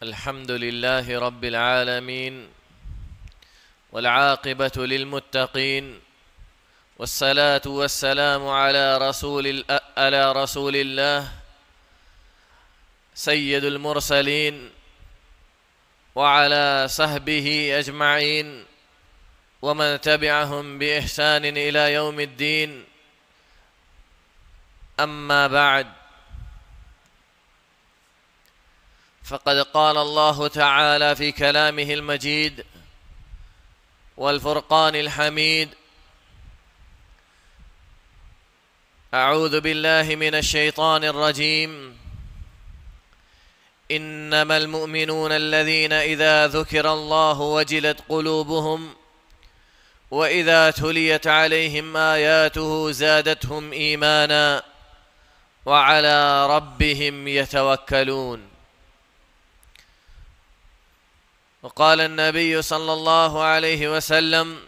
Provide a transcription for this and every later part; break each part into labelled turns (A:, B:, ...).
A: الحمد لله رب العالمين والعاقبة للمتقين والصلاة والسلام على رسول الله سيد المرسلين وعلى صحبه أجمعين ومن تبعهم بإحسان إلى يوم الدين. أما بعد، فقد قال الله تعالى في كلامه المجيد والفرقان الحميد: أعوذ بالله من الشيطان الرجيم. إنما المؤمنون الذين إذا ذكر الله وجلت قلوبهم وإذا تليت عليهم آياته زادتهم إيمانا وعلى ربهم يتوكلون. وقال النبي صلى الله عليه وسلم: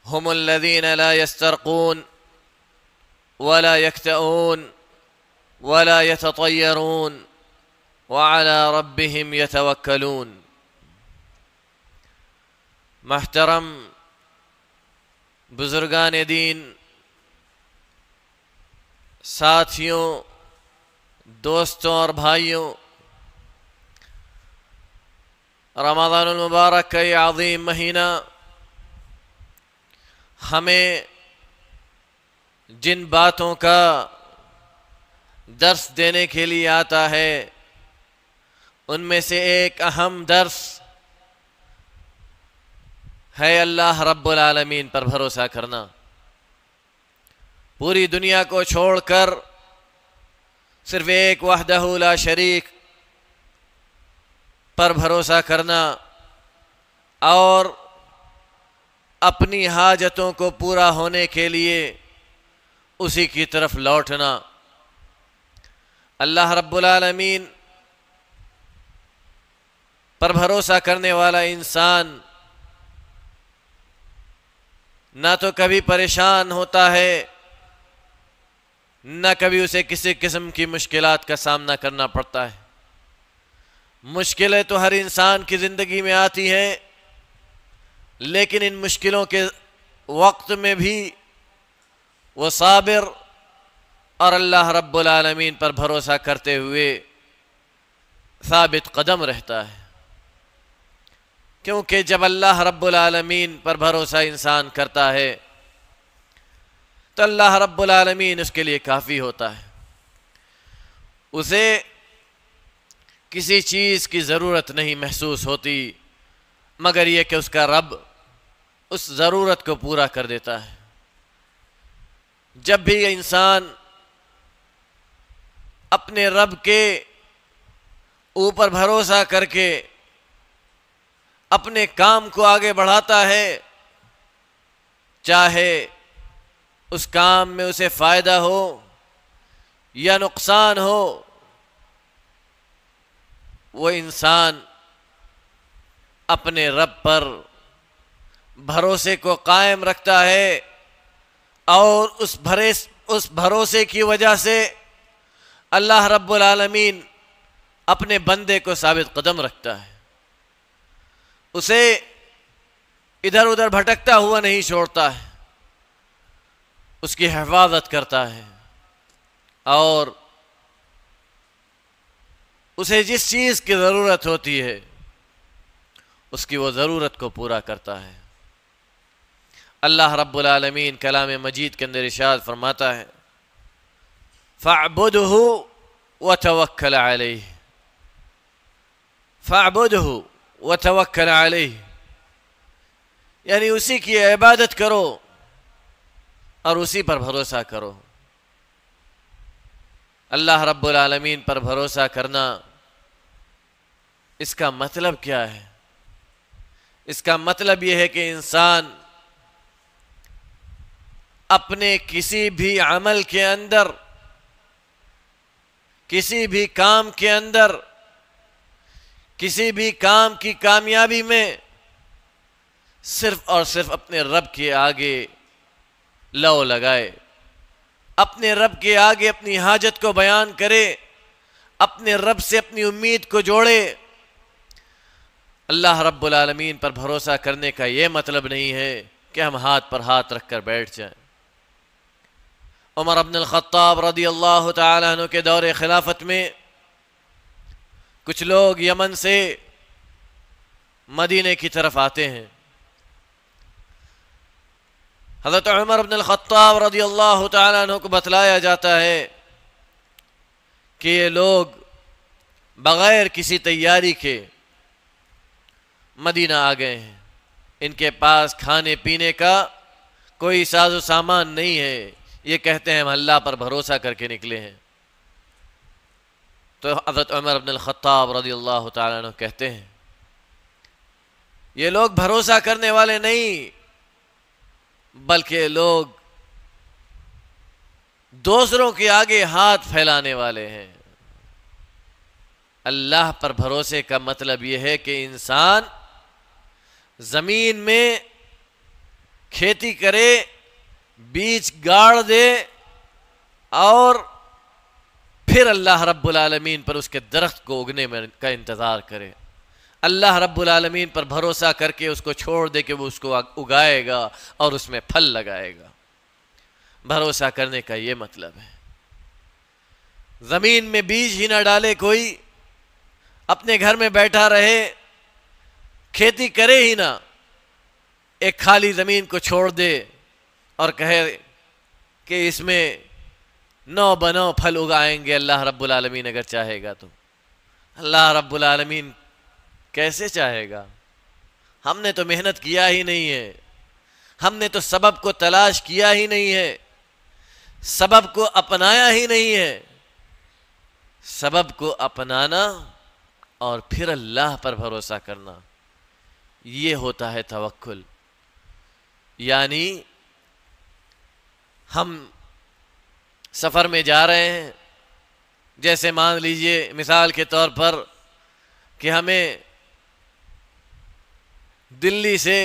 A: هم الذين لا يسترقون ولا يكتئون ولا يتطيرون وعلى ربهم يتوكلون. محترم بزرگان دین، ساتھیوں، دوستوں اور بھائیوں، رمضان المبارک کا یہ عظیم مہینہ ہمیں جن باتوں کا درس دینے کے لیے آتا ہے ان میں سے ایک اہم درس ہے اللہ رب العالمین پر بھروسہ کرنا. پوری دنیا کو چھوڑ کر صرف ایک وحدہ لا شریک پر بھروسہ کرنا اور اپنی حاجتوں کو پورا ہونے کے لیے اسی کی طرف لوٹنا. اللہ رب العالمین پر بھروسہ کرنے والا انسان نہ تو کبھی پریشان ہوتا ہے، نہ کبھی اسے کسی قسم کی مشکلات کا سامنا کرنا پڑتا ہے. مشکلیں تو ہر انسان کی زندگی میں آتی ہیں، لیکن ان مشکلوں کے وقت میں بھی وہ صابر اور اللہ رب العالمین پر بھروسہ کرتے ہوئے ثابت قدم رہتا ہے. کیونکہ جب اللہ رب العالمین پر بھروسہ انسان کرتا ہے تو اللہ رب العالمین اس کے لیے کافی ہوتا ہے. اسے کسی چیز کی ضرورت نہیں محسوس ہوتی مگر یہ کہ اس کا رب اس ضرورت کو پورا کر دیتا ہے. جب بھی انسان اپنے رب کے اوپر بھروسہ کر کے اپنے کام کو آگے بڑھاتا ہے، چاہے اس کام میں اسے فائدہ ہو یا نقصان ہو، وہ انسان اپنے رب پر بھروسے کو قائم رکھتا ہے اور اس بھروسے کی وجہ سے اللہ رب العالمین اپنے بندے کو ثابت قدم رکھتا ہے. اسے ادھر ادھر بھٹکتا ہوا نہیں چھوڑتا ہے، اس کی حفاظت کرتا ہے اور اسے جس چیز کی ضرورت ہوتی ہے اس کی وہ ضرورت کو پورا کرتا ہے. اللہ رب العالمین کلام مجید کے اندر ارشاد فرماتا ہے: فَاعْبُدْهُ وَتَوَكَّلْ عَلَيْهِ. فَاعْبُدْهُ وَتَوَكَّلْ عَلَيْهِ یعنی اسی کی عبادت کرو اور اسی پر بھروسہ کرو. اللہ رب العالمین پر بھروسہ کرنا، اس کا مطلب کیا ہے؟ اس کا مطلب یہ ہے کہ انسان اپنے کسی بھی عمل کے اندر، کسی بھی کام کے اندر، کسی بھی کام کی کامیابی میں صرف اور صرف اپنے رب کے آگے لو لگائے، اپنے رب کے آگے اپنی حاجت کو بیان کرے، اپنے رب سے اپنی امید کو جوڑے۔ اللہ رب العالمین پر بھروسہ کرنے کا یہ مطلب نہیں ہے کہ ہم ہاتھ پر ہاتھ رکھ کر بیٹھ جائیں۔ عمر بن الخطاب رضی اللہ تعالیٰ عنہ کے دور خلافت میں کچھ لوگ یمن سے مدینے کی طرف آتے ہیں۔ حضرت عمر بن الخطاب رضی اللہ تعالیٰ عنہ کو بتلایا جاتا ہے کہ یہ لوگ بغیر کسی تیاری کے مدینہ آ گئے ہیں، ان کے پاس کھانے پینے کا کوئی ساز و سامان نہیں ہے، یہ کہتے ہیں ہم اللہ پر بھروسہ کر کے نکلے ہیں۔ تو حضرت عمر بن الخطاب رضی اللہ تعالیٰ عنہ کہتے ہیں یہ لوگ بھروسہ کرنے والے نہیں، بلکہ لوگ دوسروں کے آگے ہاتھ پھیلانے والے ہیں۔ اللہ پر بھروسے کا مطلب یہ ہے کہ انسان زمین میں کھیتی کرے، بیج گاڑ دے اور پھر اللہ رب العالمین پر اس کے درخت کو اگنے کا انتظار کرے۔ اللہ رب العالمین پر بھروسہ کر کے اس کو چھوڑ دے کہ وہ اس کو اگائے گا اور اس میں پھل لگائے گا۔ بھروسہ کرنے کا یہ مطلب ہے۔ زمین میں بیج ہی نہ ڈالے کوئی، اپنے گھر میں بیٹھا رہے، کھیتی کرے ہی نہ، ایک خالی زمین کو چھوڑ دے اور کہے کہ اس میں 9 بنو پھل اگائیں گے اللہ رب العالمین اگر چاہے گا تو۔ اللہ رب العالمین کیسے چاہے گا؟ ہم نے تو محنت کیا ہی نہیں ہے، ہم نے تو سبب کو تلاش کیا ہی نہیں ہے، سبب کو اپنایا ہی نہیں ہے۔ سبب کو اپنانا اور پھر اللہ پر بھروسہ کرنا، یہ ہوتا ہے توکل۔ یعنی ہم سفر میں جا رہے ہیں، جیسے مان لیجئے مثال کے طور پر کہ ہمیں دلی سے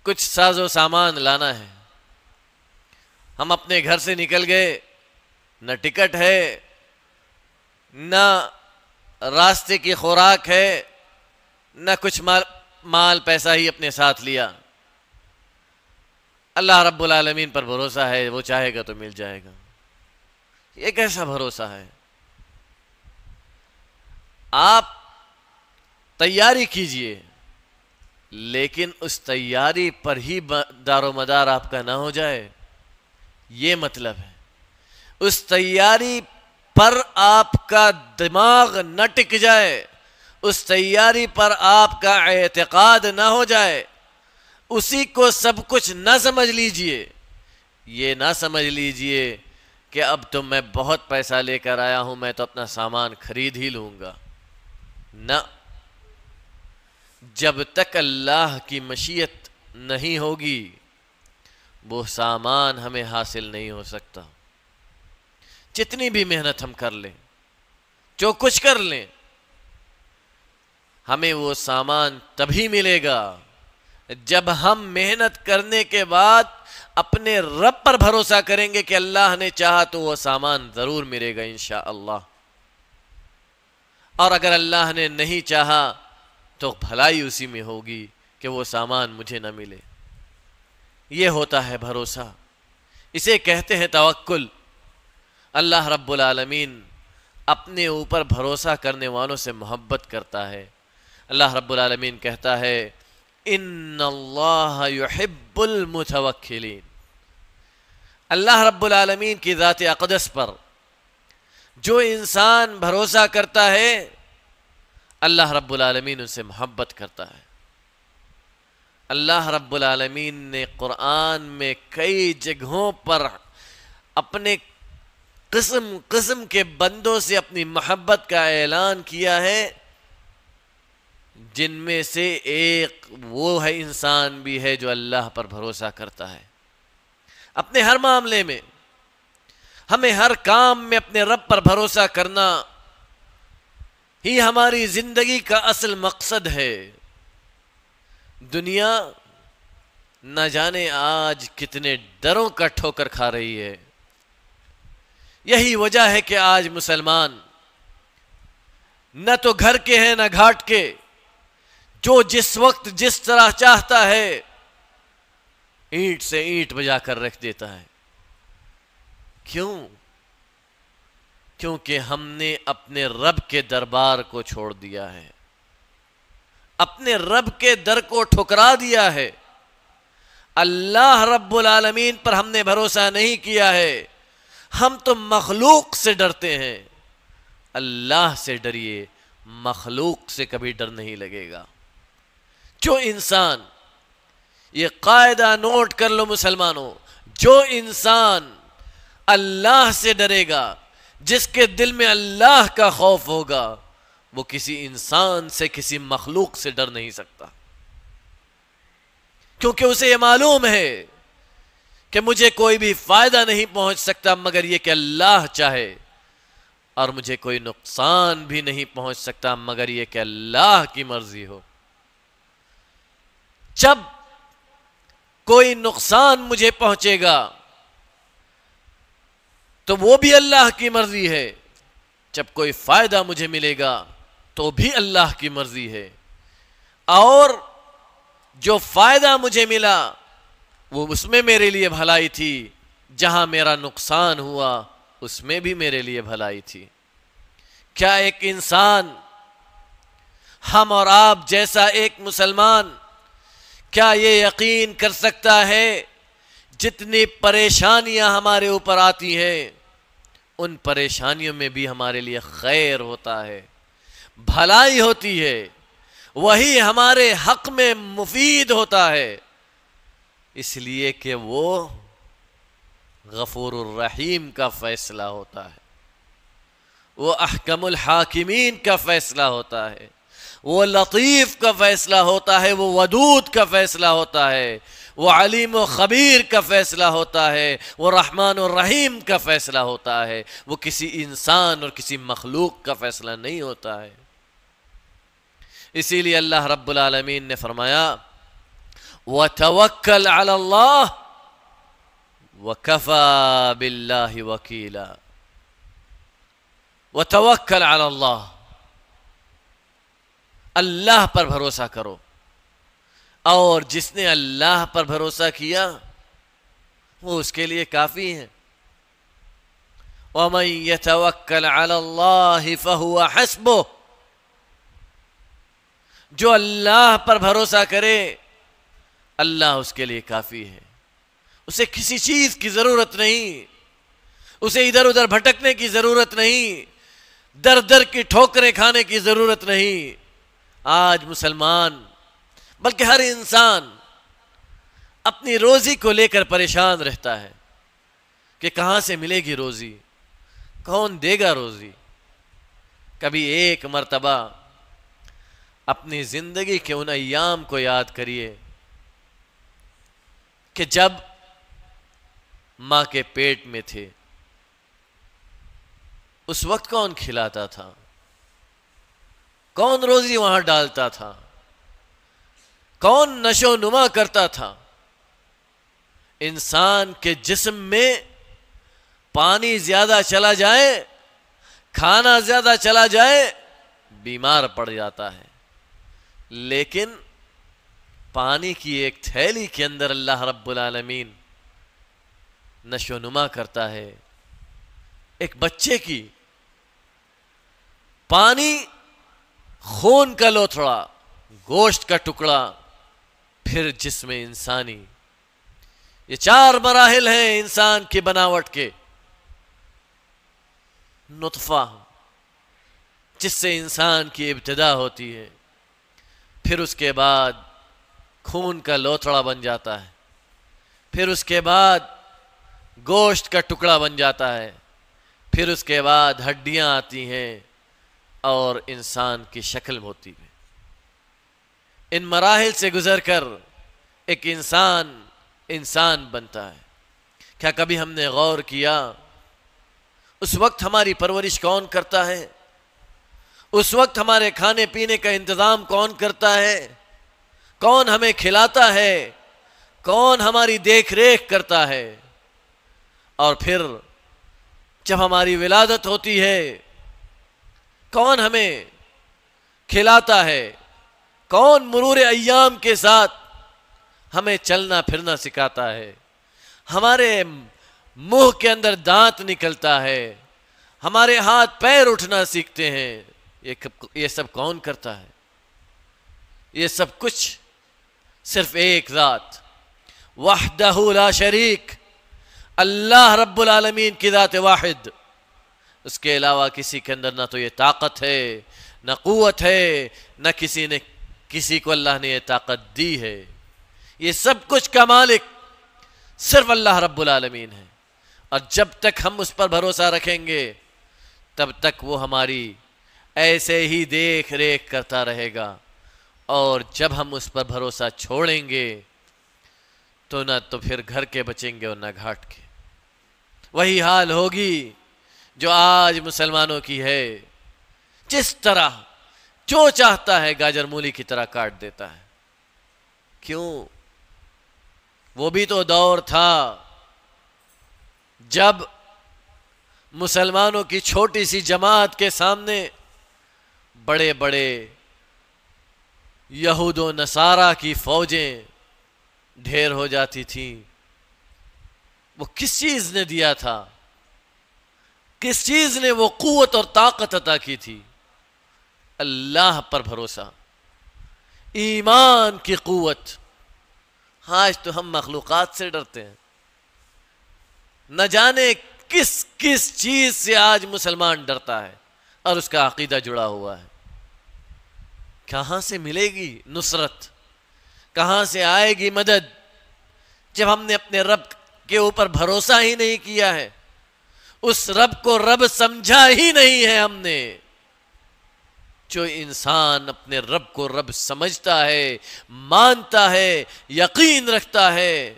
A: کچھ ساز و سامان لانا ہے، ہم اپنے گھر سے نکل گئے، نہ ٹکٹ ہے، نہ راستے کی خوراک ہے، نہ کچھ مال پیسہ ہی اپنے ساتھ لیا۔ اللہ رب العالمین پر بھروسہ ہے، وہ چاہے گا تو مل جائے گا۔ یہ کیسا بھروسہ ہے؟ آپ تیاری کیجئے، لیکن اس تیاری پر ہی دار و مدار آپ کا نہ ہو جائے، یہ مطلب ہے۔ اس تیاری پر آپ کا دماغ نہ ٹک جائے، اس تیاری پر آپ کا اعتقاد نہ ہو جائے، اسی کو سب کچھ نہ سمجھ لیجئے۔ یہ نہ سمجھ لیجئے کہ اب تو میں بہت پیسہ لے کر آیا ہوں، میں تو اپنا سامان خرید ہی لوں گا۔ نہ، جب تک اللہ کی مشیت نہیں ہوگی وہ سامان ہمیں حاصل نہیں ہو سکتا۔ جتنی بھی محنت ہم کر لیں، جو کچھ کر لیں، ہمیں وہ سامان تبھی ملے گا جب ہم محنت کرنے کے بعد اپنے رب پر بھروسہ کریں گے کہ اللہ نے چاہا تو وہ سامان ضرور ملے گا انشاءاللہ، اور اگر اللہ نے نہیں چاہا تو بھلائی اسی میں ہوگی کہ وہ سامان مجھے نہ ملے۔ یہ ہوتا ہے بھروسہ، اسے کہتے ہیں توکل۔ اللہ رب العالمین اپنے اوپر بھروسہ کرنے والوں سے محبت کرتا ہے۔ اللہ رب العالمین کہتا ہے ان اللہ یحب المتوکلین۔ اللہ رب العالمین کی ذات اقدس پر جو انسان بھروسہ کرتا ہے اللہ رب العالمین ان سے محبت کرتا ہے۔ اللہ رب العالمین نے قرآن میں کئی جگہوں پر اپنے قسم قسم کے بندوں سے اپنی محبت کا اعلان کیا ہے، جن میں سے ایک وہ ہے انسان بھی ہے جو اللہ پر بھروسہ کرتا ہے۔ اپنے ہر معاملے میں، ہمیں ہر کام میں اپنے رب پر بھروسہ کرنا ہی ہماری زندگی کا اصل مقصد ہے۔ دنیا نہ جانے آج کتنے ڈروں کا ٹھوکر کھا رہی ہے۔ یہی وجہ ہے کہ آج مسلمان نہ تو گھر کے ہیں نہ گھاٹ کے، جو جس وقت جس طرح چاہتا ہے اینٹ سے اینٹ بجا کر رکھ دیتا ہے۔ کیوں؟ کیونکہ ہم نے اپنے رب کے دربار کو چھوڑ دیا ہے، اپنے رب کے در کو ٹھکرا دیا ہے۔ اللہ رب العالمین پر ہم نے بھروسہ نہیں کیا ہے، ہم تو مخلوق سے ڈرتے ہیں۔ اللہ سے ڈریے، مخلوق سے کبھی ڈر نہیں لگے گا۔ جو انسان، یہ قاعدہ نوٹ کر لو مسلمانوں، جو انسان اللہ سے ڈرے گا، جس کے دل میں اللہ کا خوف ہوگا، وہ کسی انسان سے، کسی مخلوق سے ڈر نہیں سکتا، کیونکہ اسے یہ معلوم ہے کہ مجھے کوئی بھی فائدہ نہیں پہنچ سکتا مگر یہ کہ اللہ چاہے، اور مجھے کوئی نقصان بھی نہیں پہنچ سکتا مگر یہ کہ اللہ کی مرضی ہو۔ جب کوئی نقصان مجھے پہنچے گا تو وہ بھی اللہ کی مرضی ہے، جب کوئی فائدہ مجھے ملے گا تو بھی اللہ کی مرضی ہے، اور جو فائدہ مجھے ملا وہ اس میں میرے لیے بھلائی تھی، جہاں میرا نقصان ہوا اس میں بھی میرے لیے بھلائی تھی۔ کیا ایک انسان، ہم اور آپ جیسا ایک مسلمان، کیا یہ یقین کر سکتا ہے جتنی پریشانیاں ہمارے اوپر آتی ہیں ان پریشانیوں میں بھی ہمارے لیے خیر ہوتا ہے، بھلائی ہوتی ہے، وہی ہمارے حق میں مفید ہوتا ہے، اس لیے کہ وہ غفور الرحیم کا فیصلہ ہوتا ہے، وہ احکم الحاکمین کا فیصلہ ہوتا ہے، وہ لطیف کا فیصلہ ہوتا ہے، وہ ودود کا فیصلہ ہوتا ہے، وہ علیم و خبیر کا فیصلہ ہوتا ہے، وہ رحمان و رحیم کا فیصلہ ہوتا ہے، وہ کسی انسان اور کسی مخلوق کا فیصلہ نہیں ہوتا ہے۔ اسی لیے اللہ رب العالمین نے فرمایا وَتَوَكَّلْ عَلَى اللَّهِ وَكَفَى بِاللَّهِ وَكِيلًا۔ وَتَوَكَّلْ عَلَى اللَّهِ، اللہ پر بھروسہ کرو، اور جس نے اللہ پر بھروسہ کیا وہ اس کے لیے کافی ہے۔ وَمَن يَتَوَكَّلْ عَلَى اللَّهِ فَهُوَ حَسْبُهُ، جو اللہ پر بھروسہ کرے اللہ اس کے لیے کافی ہے، اسے کسی چیز کی ضرورت نہیں، اسے ادھر ادھر بھٹکنے کی ضرورت نہیں، در در کی ٹھوکریں کھانے کی ضرورت نہیں۔ آج مسلمان بلکہ ہر انسان اپنی روزی کو لے کر پریشان رہتا ہے کہ کہاں سے ملے گی روزی، کون دے گا روزی۔ کبھی ایک مرتبہ اپنی زندگی کے ان ایام کو یاد کریے کہ جب ماں کے پیٹ میں تھے، اس وقت کون کھلاتا تھا، کون روزی وہاں ڈالتا تھا، کون نشو نما کرتا تھا۔ انسان کے جسم میں پانی زیادہ چلا جائے، کھانا زیادہ چلا جائے، بیمار پڑ جاتا ہے، لیکن پانی کی ایک تھیلی کے اندر اللہ رب العالمین نشو نما کرتا ہے۔ ایک بچے کی پانی، خون کا لوتھڑا، گوشت کا ٹکڑا، پھر جسم انسانی، یہ چار مراحل ہیں انسان کی بناوٹ کے۔ نطفہ، جس سے انسان کی ابتدا ہوتی ہے، پھر اس کے بعد خون کا لوتھڑا بن جاتا ہے، پھر اس کے بعد گوشت کا ٹکڑا بن جاتا ہے، پھر اس کے بعد ہڈیاں آتی ہیں اور انسان کی شکل ہوتی ہے۔ ان مراحل سے گزر کر ایک انسان بنتا ہے۔ کیا کبھی ہم نے غور کیا اس وقت ہماری پرورش کون کرتا ہے؟ اس وقت ہمارے کھانے پینے کا انتظام کون کرتا ہے؟ کون ہمیں کھلاتا ہے؟ کون ہماری دیکھ ریکھ کرتا ہے، اور پھر جب ہماری ولادت ہوتی ہے کون ہمیں کھلاتا ہے، کون مرور ایام کے ساتھ ہمیں چلنا پھرنا سکھاتا ہے، ہمارے منہ کے اندر دانت نکلتا ہے، ہمارے ہاتھ پیر اٹھنا سیکھتے ہیں، یہ سب کون کرتا ہے؟ یہ سب کچھ صرف ایک ذات وحدہ لا شریک، اللہ رب العالمین کی ذات واحد، اس کے علاوہ کسی کے اندر نہ تو یہ طاقت ہے نہ قوت ہے، نہ کسی کو اللہ نے یہ طاقت دی ہے۔ یہ سب کچھ کا مالک صرف اللہ رب العالمین ہے، اور جب تک ہم اس پر بھروسہ رکھیں گے تب تک وہ ہماری ایسے ہی دیکھ ریکھ کرتا رہے گا، اور جب ہم اس پر بھروسہ چھوڑیں گے تو نہ تو پھر گھر کے بچیں گے اور نہ گھاٹ کے۔ وہی حال ہوگی جو آج مسلمانوں کی ہے، جس طرح جو چاہتا ہے گاجر مولی کی طرح کاٹ دیتا ہے۔ کیوں؟ وہ بھی تو دور تھا جب مسلمانوں کی چھوٹی سی جماعت کے سامنے بڑے بڑے یہود و نصارہ کی فوجیں ڈھیر ہو جاتی تھیں۔ وہ کس چیز نے دیا تھا؟ کس چیز نے وہ قوت اور طاقت عطا کی تھی؟ اللہ پر بھروسہ، ایمان کی قوت۔ آج تو ہم مخلوقات سے ڈرتے ہیں، نہ جانے کس کس چیز سے آج مسلمان ڈرتا ہے اور اس کا عقیدہ جڑا ہوا ہے۔ کہاں سے ملے گی نصرت؟ کہاں سے آئے گی مدد جب ہم نے اپنے رب کے اوپر بھروسہ ہی نہیں کیا ہے، اس رب کو رب سمجھا ہی نہیں ہے ہم نے۔ جو انسان اپنے رب کو رب سمجھتا ہے، مانتا ہے، یقین رکھتا ہے،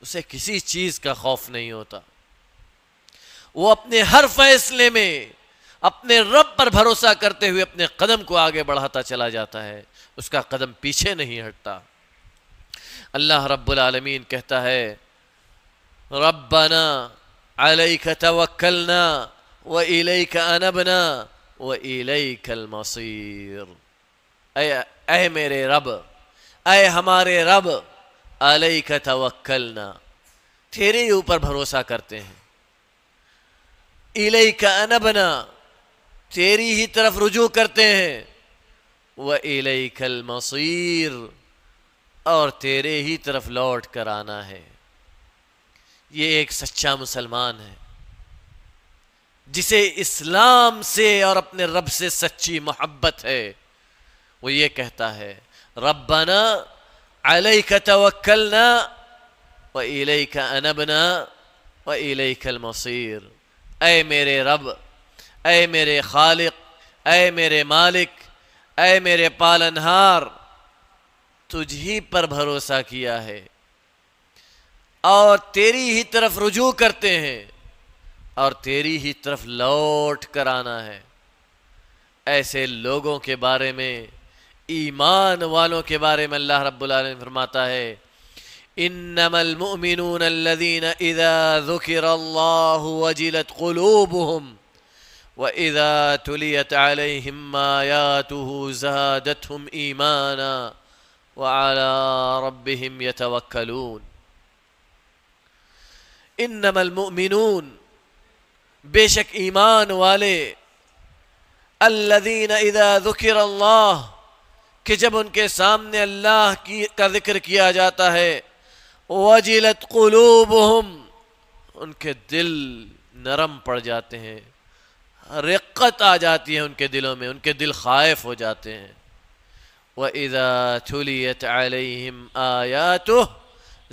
A: اسے کسی چیز کا خوف نہیں ہوتا۔ وہ اپنے ہر فیصلے میں اپنے رب پر بھروسہ کرتے ہوئے اپنے قدم کو آگے بڑھاتا چلا جاتا ہے، اس کا قدم پیچھے نہیں ہٹتا۔ اللہ رب العالمین کہتا ہے ربنا علیک توکلنا وإلیک انبنا وإلیک المصیر۔ اے میرے رب، اے ہمارے رب، علیک توکلنا، تیرے اوپر بھروسہ کرتے ہیں، الیک انبنا، تیری ہی طرف رجوع کرتے ہیں، وإلیک المصیر، اور تیرے ہی طرف لوٹ کر آنا ہے۔ یہ ایک سچا مسلمان ہے جسے اسلام سے اور اپنے رب سے سچی محبت ہے۔ وہ یہ کہتا ہے ربنا علیک توکلنا وإلیک انبنا وإلیک المصیر۔ اے میرے رب، اے میرے خالق، اے میرے مالک، اے میرے پالنہار، تجھ ہی پر بھروسہ کیا ہے اور تیری ہی طرف رجوع کرتے ہیں اور تیری ہی طرف لوٹ کر آنا ہے۔ ایسے لوگوں کے بارے میں، ایمان والوں کے بارے میں اللہ رب العالمین فرماتا ہے انما المؤمنون الذين اذا ذكر الله وجلت قلوبهم واذا تليت عليهم آياته زادتهم ایمانا وعلى ربهم يتوكلون۔ انما المؤمنون، بے شک ایمان والے، الذین اذا ذکر اللہ، کہ جب ان کے سامنے اللہ کا ذکر کیا جاتا ہے، وجلت قلوبہم، ان کے دل نرم پڑ جاتے ہیں، رقت آ جاتی ہے ان کے دلوں میں، ان کے دل خائف ہو جاتے ہیں۔ وَإِذَا تُلِيَتْ عَلَيْهِمْ آيَاتُهُ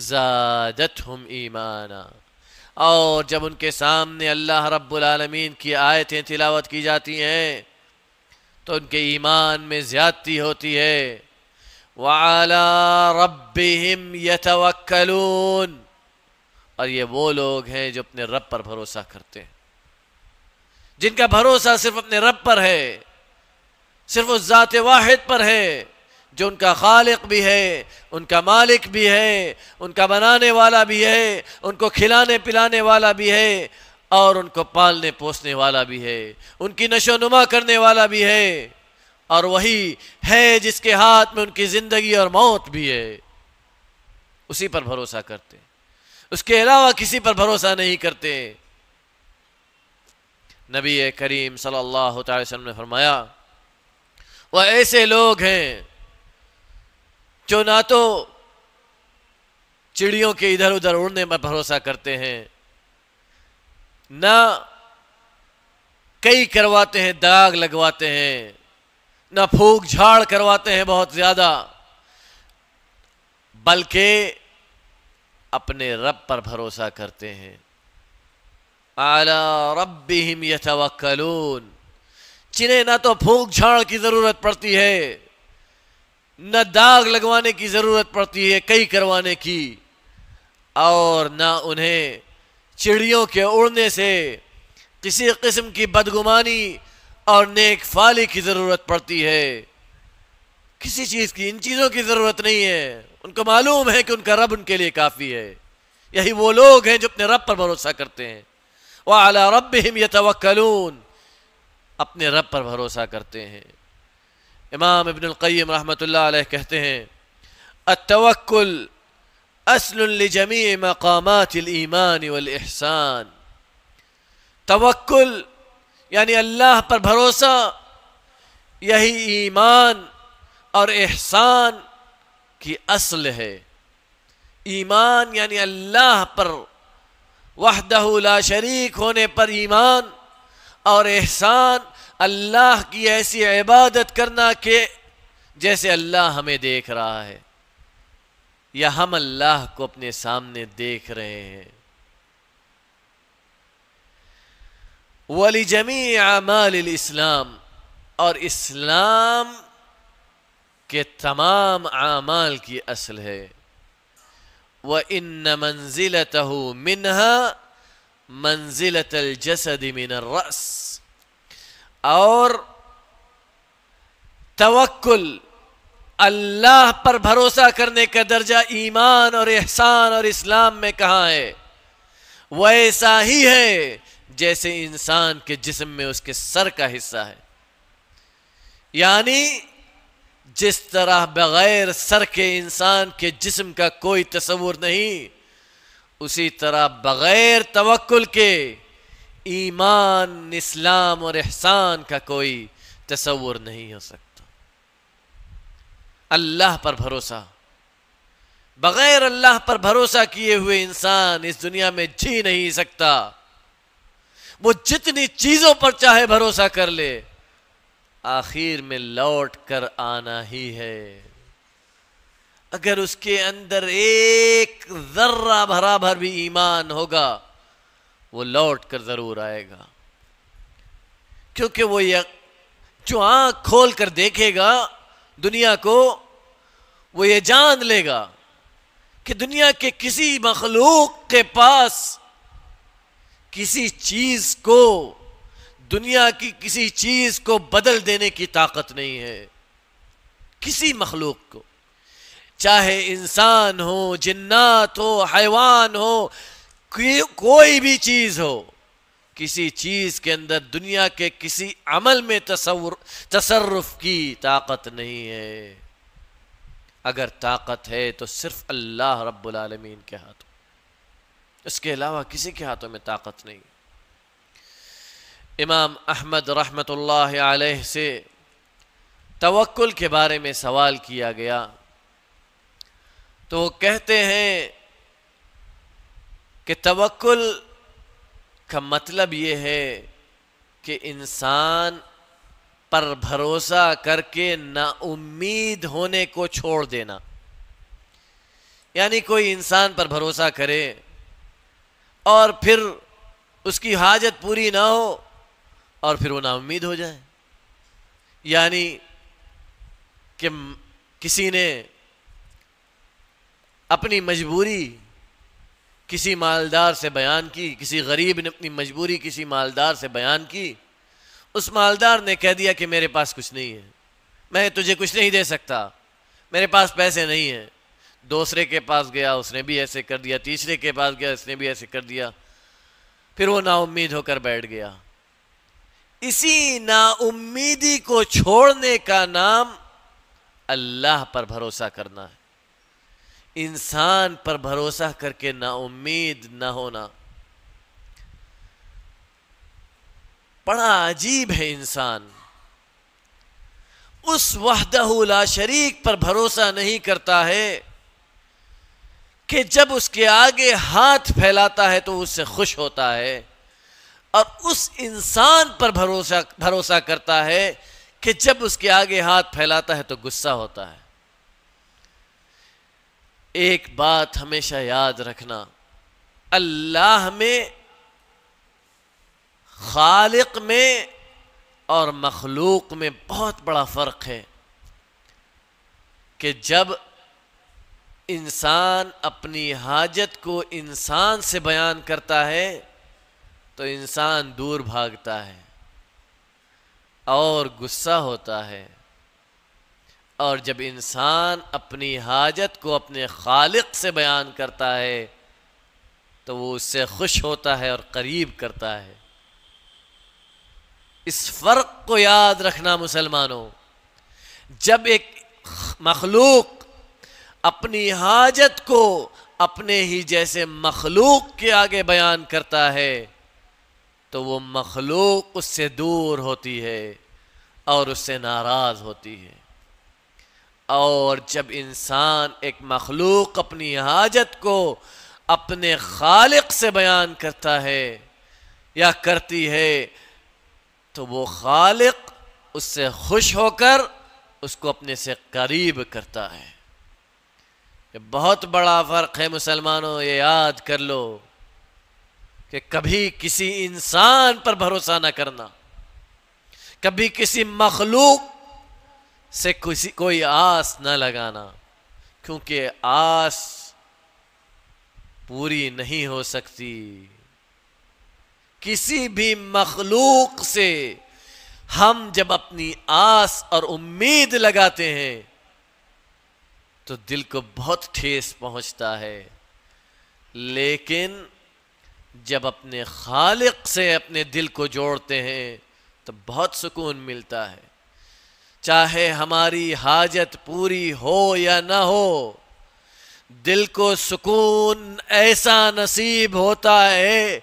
A: زَادَتْهُمْ إِيمَانًا، اور جب ان کے سامنے اللہ رب العالمین کی آیتیں تلاوت کی جاتی ہیں تو ان کے ایمان میں زیادتی ہوتی ہے۔ وَعَلَىٰ رَبِّهِمْ يَتَوَكَّلُونَ، اور یہ وہ لوگ ہیں جو اپنے رب پر بھروسہ کرتے ہیں، جن کا بھروسہ صرف اپنے رب پر ہے، صرف اس ذات واحد پر ہے جو ان کا خالق بھی ہے، ان کا مالک بھی ہے، ان کا بنانے والا بھی ہے، ان کو کھلانے پلانے والا بھی ہے، اور ان کو پالنے پوسنے والا بھی ہے، ان کی نشو و نما کرنے والا بھی ہے، اور وہی ہے جس کے ہاتھ میں ان کی زندگی اور موت بھی ہے، اسی پر بھروسہ کرتے، اس کے علاوہ کسی پر بھروسہ نہیں کرتے۔ نبی کریم صلی اللہ تعالی وسلم نے فرمایا، وہ ایسے لوگ ہیں جو نہ تو چڑیوں کے ادھر ادھر اڑنے پر بھروسہ کرتے ہیں، نہ کئی کرواتے ہیں، داغ لگواتے ہیں، نہ پھونک جھاڑ کرواتے ہیں بہت زیادہ، بلکہ اپنے رب پر بھروسہ کرتے ہیں۔ عَلَى رَبِّهِمْ يَتَوَكَّلُونَ، جنہیں نہ تو پھونک جھاڑ کی ضرورت پڑتی ہے، نہ داغ لگوانے کی ضرورت پڑتی ہے، کئی کروانے کی، اور نہ انہیں چڑیوں کے اڑنے سے کسی قسم کی بدگمانی اور نیک فالی کی ضرورت پڑتی ہے۔ کسی چیز کی، ان چیزوں کی ضرورت نہیں ہے، ان کو معلوم ہے کہ ان کا رب ان کے لیے کافی ہے۔ یہی وہ لوگ ہیں جو اپنے رب پر بھروسہ کرتے ہیں۔ وَعَلَى رَبِّهِمْ يَتَوَكَّلُونَ، اپنے رب پر بھروسہ کرتے ہیں۔ امام ابن القیم رحمۃ اللہ علیہ کہتے ہیں، التوکل اصل لجمیع مقامات الایمان والاحسان۔ توکل یعنی اللہ پر بھروسہ، یہی ایمان اور احسان کی اصل ہے۔ ایمان یعنی اللہ پر وحدہ لا شریک ہونے پر ایمان، اور احسان اللہ کی ایسی عبادت کرنا کہ جیسے اللہ ہمیں دیکھ رہا ہے یا ہم اللہ کو اپنے سامنے دیکھ رہے ہیں۔ وَلِجَمِيعِ اعمال الاسلام، اور اسلام کے تمام اعمال کی اصل ہے۔ وَإِنَّ مَنزِلَتَهُ مِنْهَا مَنزِلَةَ الْجَسَدِ مِنَ الرَّأْسِ، اور توکل اللہ پر بھروسہ کرنے کا درجہ ایمان اور احسان اور اسلام میں کہاں ہے؟ وہ ایسا ہی ہے جیسے انسان کے جسم میں اس کے سر کا حصہ ہے، یعنی جس طرح بغیر سر کے انسان کے جسم کا کوئی تصور نہیں، اسی طرح بغیر توکل کے ایمان، اسلام اور احسان کا کوئی تصور نہیں ہو سکتا۔ اللہ پر بھروسہ، بغیر اللہ پر بھروسہ کیے ہوئے انسان اس دنیا میں جی نہیں سکتا۔ وہ جتنی چیزوں پر چاہے بھروسہ کر لے، آخر میں لوٹ کر آنا ہی ہے۔ اگر اس کے اندر ایک ذرہ برابر بھی ایمان ہوگا، وہ لوٹ کر ضرور آئے گا، کیونکہ وہ جو آنکھ کھول کر دیکھے گا دنیا کو، وہ یہ جان لے گا کہ دنیا کے کسی مخلوق کے پاس کسی چیز کو، دنیا کی کسی چیز کو بدل دینے کی طاقت نہیں ہے۔ کسی مخلوق کو، چاہے انسان ہو، جنات ہو، حیوان ہو، کوئی بھی چیز ہو، کسی چیز کے اندر دنیا کے کسی عمل میں تصرف کی طاقت نہیں ہے۔ اگر طاقت ہے تو صرف اللہ رب العالمین کے ہاتھوں، اس کے علاوہ کسی کے ہاتھوں میں طاقت نہیں۔ امام احمد رحمۃ اللہ علیہ سے توکل کے بارے میں سوال کیا گیا تو وہ کہتے ہیں کہ توکل کا مطلب یہ ہے کہ انسان پر بھروسہ کر کے نا امید ہونے کو چھوڑ دینا۔ یعنی کوئی انسان پر بھروسہ کرے اور پھر اس کی حاجت پوری نہ ہو اور پھر وہ نا امید ہو جائے، یعنی کہ کسی نے اپنی مجبوری کسی مالدار سے بیان کی، کسی غریب نے اپنی مجبوری کسی مالدار سے بیان کی، اس مالدار نے کہہ دیا کہ میرے پاس کچھ نہیں ہے، میں تجھے کچھ نہیں دے سکتا، میرے پاس پیسے نہیں ہیں، دوسرے کے پاس گیا، اس نے بھی ایسے کر دیا، تیسرے کے پاس گیا، اس نے بھی ایسے کر دیا، پھر وہ نا امید ہو کر بیٹھ گیا۔ اسی نا امیدی کو چھوڑنے کا نام اللہ پر بھروسہ کرنا ہے۔ انسان پر بھروسہ کر کے نا امید نہ ہونا بڑا عجیب ہے۔ انسان اس وحدہ لا شریک پر بھروسہ نہیں کرتا ہے کہ جب اس کے آگے ہاتھ پھیلاتا ہے تو اس سے خوش ہوتا ہے، اور اس انسان پر بھروسہ کرتا ہے کہ جب اس کے آگے ہاتھ پھیلاتا ہے تو غصہ ہوتا ہے۔ ایک بات ہمیشہ یاد رکھنا، اللہ میں، خالق میں اور مخلوق میں بہت بڑا فرق ہے کہ جب انسان اپنی حاجت کو انسان سے بیان کرتا ہے تو انسان دور بھاگتا ہے اور غصہ ہوتا ہے، اور جب انسان اپنی حاجت کو اپنے خالق سے بیان کرتا ہے تو وہ اس سے خوش ہوتا ہے اور قریب کرتا ہے۔ اس فرق کو یاد رکھنا مسلمانوں، جب ایک مخلوق اپنی حاجت کو اپنے ہی جیسے مخلوق کے آگے بیان کرتا ہے تو وہ مخلوق اس سے دور ہوتی ہے اور اس سے ناراض ہوتی ہے، اور جب انسان ایک مخلوق اپنی حاجت کو اپنے خالق سے بیان کرتا ہے یا کرتی ہے تو وہ خالق اس سے خوش ہو کر اس کو اپنے سے قریب کرتا ہے۔ یہ بہت بڑا فرق ہے مسلمانوں، یہ یاد کر لو کہ کبھی کسی انسان پر بھروسہ نہ کرنا، کبھی کسی مخلوق سے کوئی آس نہ لگانا، کیونکہ آس پوری نہیں ہو سکتی۔ کسی بھی مخلوق سے ہم جب اپنی آس اور امید لگاتے ہیں تو دل کو بہت ٹھیس پہنچتا ہے، لیکن جب اپنے خالق سے اپنے دل کو جوڑتے ہیں تو بہت سکون ملتا ہے۔ چاہے ہماری حاجت پوری ہو یا نہ ہو، دل کو سکون ایسا نصیب ہوتا ہے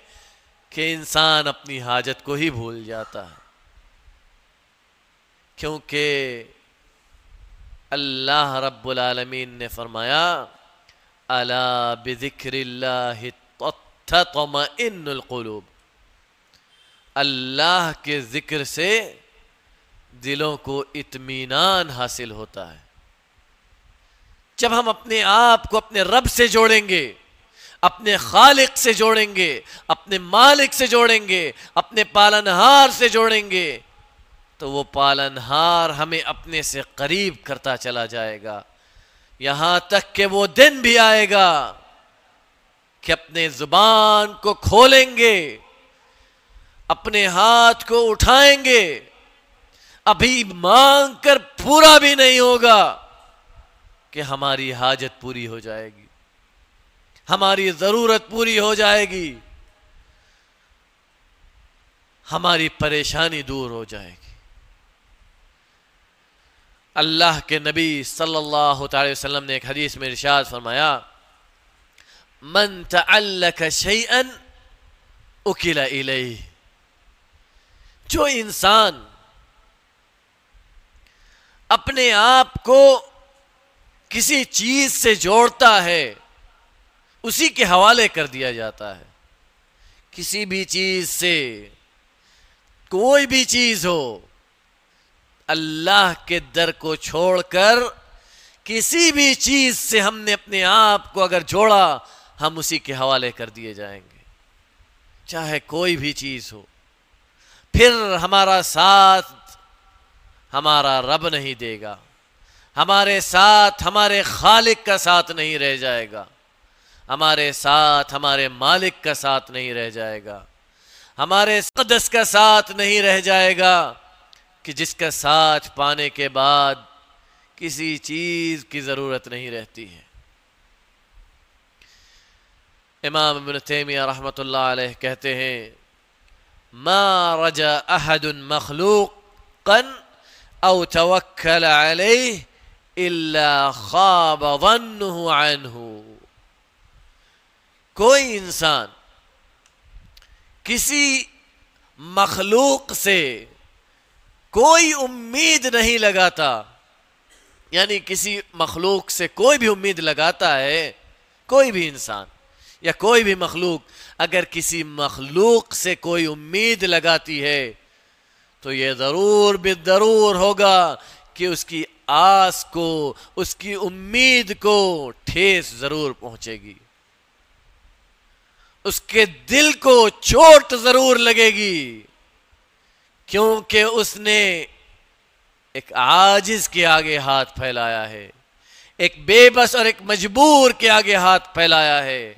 A: کہ انسان اپنی حاجت کو ہی بھول جاتا ہے، کیونکہ اللہ رب العالمین نے فرمایا الا بذکر اللہ تطمئن القلوب، اللہ کے ذکر سے دلوں کو اطمینان حاصل ہوتا ہے۔ جب ہم اپنے آپ کو اپنے رب سے جوڑیں گے، اپنے خالق سے جوڑیں گے، اپنے مالک سے جوڑیں گے، اپنے پالنہار سے جوڑیں گے تو وہ پالنہار ہمیں اپنے سے قریب کرتا چلا جائے گا، یہاں تک کہ وہ دن بھی آئے گا کہ اپنے زبان کو کھولیں گے، اپنے ہاتھ کو اٹھائیں گے، ابھی مانگ کر پورا بھی نہیں ہوگا کہ ہماری حاجت پوری ہو جائے گی، ہماری ضرورت پوری ہو جائے گی، ہماری پریشانی دور ہو جائے گی۔ اللہ کے نبی صلی اللہ علیہ وسلم نے ایک حدیث میں ارشاد فرمایا من تعلق شیئا اکل الیہ، جو انسان اپنے آپ کو کسی چیز سے جوڑتا ہے اسی کے حوالے کر دیا جاتا ہے۔ کسی بھی چیز سے، کوئی بھی چیز ہو، اللہ کے در کو چھوڑ کر کسی بھی چیز سے ہم نے اپنے آپ کو اگر جوڑا ہم اسی کے حوالے کر دیے جائیں گے، چاہے کوئی بھی چیز ہو۔ پھر ہمارا ساتھ ہمارا رب نہیں دے گا، ہمارے ساتھ ہمارے خالق کا ساتھ نہیں رہ جائے گا، ہمارے ساتھ ہمارے مالک کا ساتھ نہیں رہ جائے گا، ہمارے قدس کا ساتھ نہیں رہ جائے گا، کہ جس کا ساتھ پانے کے بعد کسی چیز کی ضرورت نہیں رہتی ہے۔ امام ابن تیمیہ رحمۃ اللہ علیہ کہتے ہیں ما رجا احد مخلوقا او توکل علیہ الا خاب ظنه عنہ۔ کوئی انسان کسی مخلوق سے کوئی امید نہیں لگاتا، یعنی کسی مخلوق سے کوئی بھی امید لگاتا ہے، کوئی بھی انسان یا کوئی بھی مخلوق اگر کسی مخلوق سے کوئی امید لگاتی ہے تو یہ ضرور بالضرور ہوگا کہ اس کی آس کو، اس کی امید کو ٹھیس ضرور پہنچے گی، اس کے دل کو چوٹ ضرور لگے گی، کیونکہ اس نے ایک عاجز کے آگے ہاتھ پھیلایا ہے، ایک بے بس اور ایک مجبور کے آگے ہاتھ پھیلایا ہے،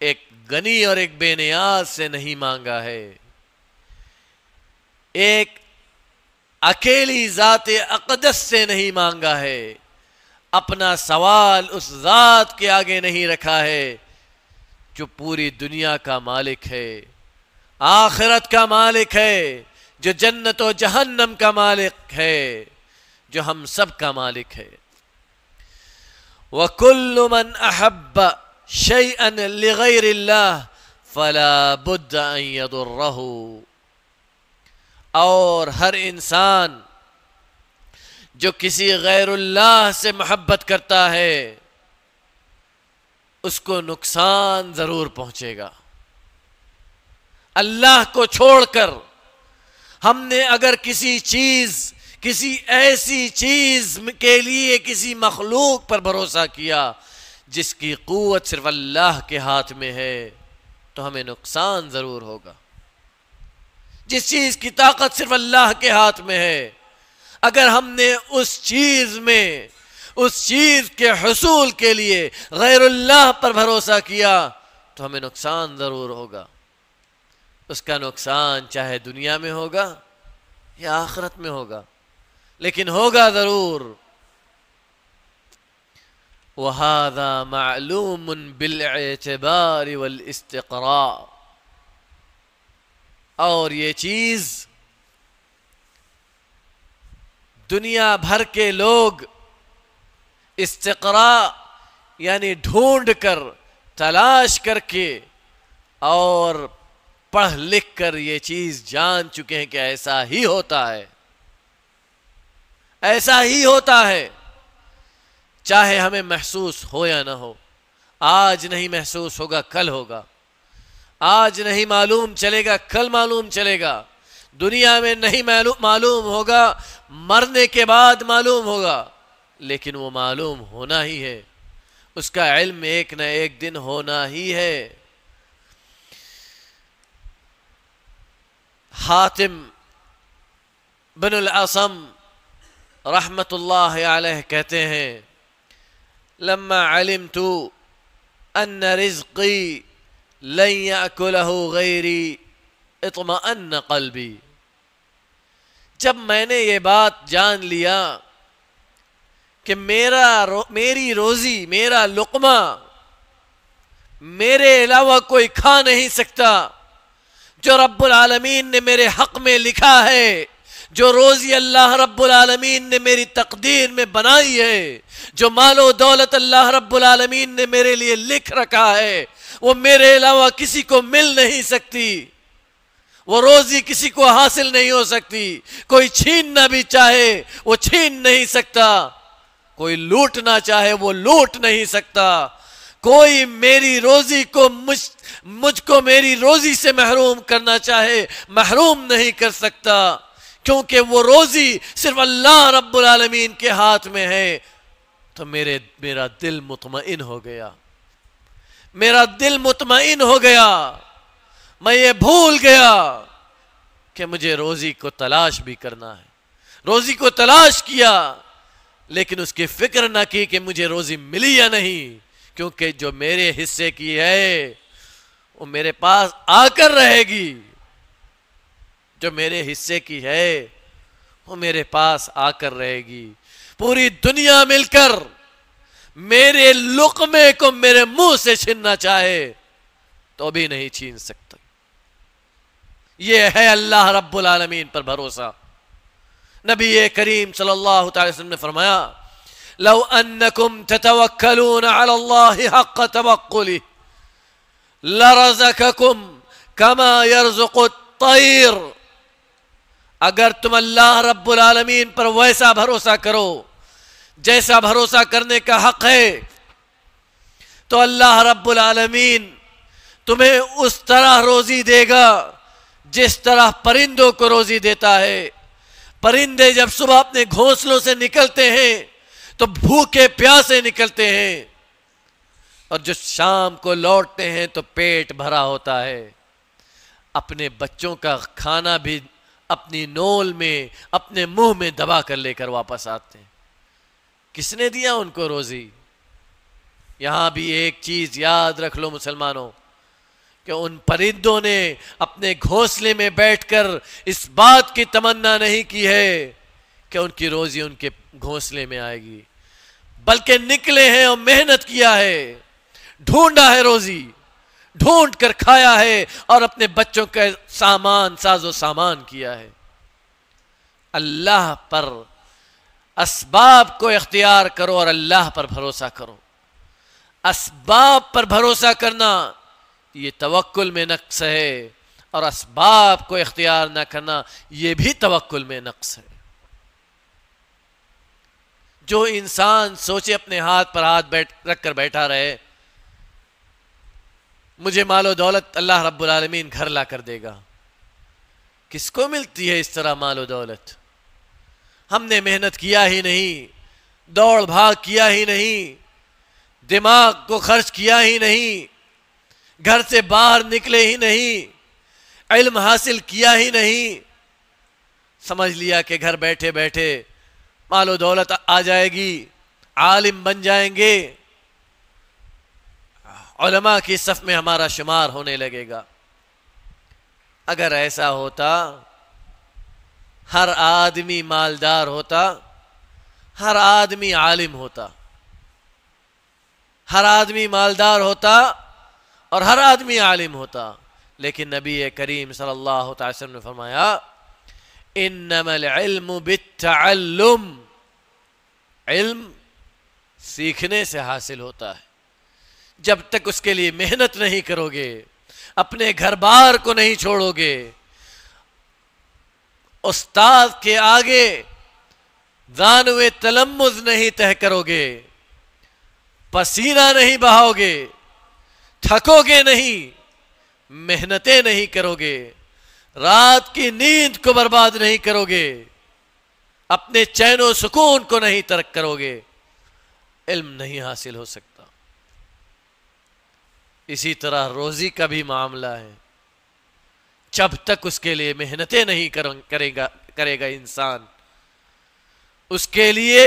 A: ایک غنی اور ایک بے نیاز سے نہیں مانگا ہے، ایک اکیلی ذات اقدس سے نہیں مانگا ہے، اپنا سوال اس ذات کے آگے نہیں رکھا ہے جو پوری دنیا کا مالک ہے، آخرت کا مالک ہے، جو جنت و جہنم کا مالک ہے، جو ہم سب کا مالک ہے۔ وَكُلُّ مَنْ أَحَبَّ شَيْئًا لِغَيْرِ اللَّهِ فَلَا بُدَّ أَن يَضُرَّهُ۔ اور ہر انسان جو کسی غیر اللہ سے محبت کرتا ہے اس کو نقصان ضرور پہنچے گا۔ اللہ کو چھوڑ کر ہم نے اگر کسی ایسی چیز کے لیے کسی مخلوق پر بھروسہ کیا جس کی قوت صرف اللہ کے ہاتھ میں ہے تو ہمیں نقصان ضرور ہوگا۔ جس چیز کی طاقت صرف اللہ کے ہاتھ میں ہے، اگر ہم نے اس چیز کے حصول کے لیے غیر اللہ پر بھروسہ کیا تو ہمیں نقصان ضرور ہوگا۔ اس کا نقصان چاہے دنیا میں ہوگا یا آخرت میں ہوگا، لیکن ہوگا ضرور۔ وَهَذَا مَعْلُومٌ بِالْاعْتِبَارِ وَالْإِسْتِقْرَاءِ۔ اور یہ چیز دنیا بھر کے لوگ استقراء یعنی ڈھونڈ کر، تلاش کر کے اور پڑھ لکھ کر یہ چیز جان چکے ہیں کہ ایسا ہی ہوتا ہے، ایسا ہی ہوتا ہے، چاہے ہمیں محسوس ہو یا نہ ہو۔ آج نہیں محسوس ہوگا کل ہوگا، آج نہیں معلوم چلے گا کل معلوم چلے گا، دنیا میں نہیں معلوم ہوگا مرنے کے بعد معلوم ہوگا، لیکن وہ معلوم ہونا ہی ہے، اس کا علم ایک نہ ایک دن ہونا ہی ہے۔ حاتم بن العصم رحمت اللہ علیہ کہتے ہیں لما علمت ان رزقی لن یأکلہ غیری اطمأن قلبی۔ جب میں نے یہ بات جان لیا کہ میری روزی، میرا لقمہ میرے علاوہ کوئی کھا نہیں سکتا، جو رب العالمین نے میرے حق میں لکھا ہے، جو روزی اللہ رب العالمین نے میری تقدیر میں بنائی ہے، جو مال و دولت اللہ رب العالمین نے میرے لیے لکھ رکھا ہے، وہ میرے علاوہ کسی کو مل نہیں سکتی، وہ روزی کسی کو حاصل نہیں ہو سکتی، کوئی چھیننا بھی چاہے وہ چھین نہیں سکتا، کوئی لوٹنا چاہے وہ لوٹ نہیں سکتا، کوئی میری روزی کو مجھ کو میری روزی سے محروم کرنا چاہے محروم نہیں کر سکتا، کیونکہ وہ روزی صرف اللہ رب العالمین کے ہاتھ میں ہے۔ تو میرا دل مطمئن ہو گیا، میرا دل مطمئن ہو گیا، میں یہ بھول گیا کہ مجھے روزی کو تلاش بھی کرنا ہے، روزی کو تلاش کیا لیکن اس کی فکر نہ کی کہ مجھے روزی ملی یا نہیں، کیونکہ جو میرے حصے کی ہے وہ میرے پاس آ کر رہے گی، جو میرے حصے کی ہے وہ میرے پاس آ کر رہے گی، پوری دنیا مل کر میرے لقمے کو میرے منہ سے چھیننا چاہے تو بھی نہیں چھین سکتا. یہ ہے اللہ رب العالمین پر بھروسہ. نبی کریم صلی اللہ تعالی وسلم نے فرمایا لو انکم تتوکلون علی اللہ حق توکلہ لرزقکم کما یرزق الطیر. اگر تم اللہ رب العالمین پر ویسا بھروسہ کرو جیسا بھروسہ کرنے کا حق ہے تو اللہ رب العالمین تمہیں اس طرح روزی دے گا جس طرح پرندوں کو روزی دیتا ہے. پرندے جب صبح اپنے گھونسلوں سے نکلتے ہیں تو بھوکے پیاسے نکلتے ہیں اور جو شام کو لوٹتے ہیں تو پیٹ بھرا ہوتا ہے. اپنے بچوں کا کھانا بھی اپنی نول میں اپنے منہ میں دبا کر لے کر واپس آتے ہیں. کس نے دیا ان کو روزی؟ یہاں بھی ایک چیز یاد رکھ لو مسلمانوں کہ ان پرندوں نے اپنے گھونسلے میں بیٹھ کر اس بات کی تمنا نہیں کی ہے کہ ان کی روزی ان کے گھونسلے میں آئے گی، بلکہ نکلے ہیں اور محنت کیا ہے، ڈھونڈا ہے روزی، ڈھونڈ کر کھایا ہے اور اپنے بچوں کا سامان ساز و سامان کیا ہے. اللہ پر اسباب کو اختیار کرو اور اللہ پر بھروسہ کرو. اسباب پر بھروسہ کرنا یہ توکل میں نقص ہے اور اسباب کو اختیار نہ کرنا یہ بھی توکل میں نقص ہے. جو انسان سوچے اپنے ہاتھ پر ہاتھ رکھ کر بیٹھا رہے مجھے مال و دولت اللہ رب العالمین گھر لا کر دے گا، کس کو ملتی ہے اس طرح مال و دولت؟ ہم نے محنت کیا ہی نہیں، دوڑ بھاگ کیا ہی نہیں، دماغ کو خرچ کیا ہی نہیں، گھر سے باہر نکلے ہی نہیں، علم حاصل کیا ہی نہیں، سمجھ لیا کہ گھر بیٹھے بیٹھے مال و دولت آ جائے گی، عالم بن جائیں گے، علماء کی صف میں ہمارا شمار ہونے لگے گا. اگر ایسا ہوتا ہر آدمی مالدار ہوتا، ہر آدمی عالم ہوتا، ہر آدمی مالدار ہوتا اور ہر آدمی عالم ہوتا. لیکن نبی کریم صلی اللہ تعالی وسلم نے فرمایا انما العلم بالتعلم، علم سیکھنے سے حاصل ہوتا ہے. جب تک اس کے لیے محنت نہیں کرو گے، اپنے گھر بار کو نہیں چھوڑو گے، استاد کے آگے دانوے تلمذ نہیں تہہ کرو گے، پسینہ نہیں بہاؤ گے، تھکو گے نہیں، محنتیں نہیں کرو گے، رات کی نیند کو برباد نہیں کرو گے، اپنے چین و سکون کو نہیں ترک کرو گے، علم نہیں حاصل ہو سکتا. اسی طرح روزی کا بھی معاملہ ہے. جب تک اس کے لیے محنتیں نہیں کرے گا انسان، اس کے لیے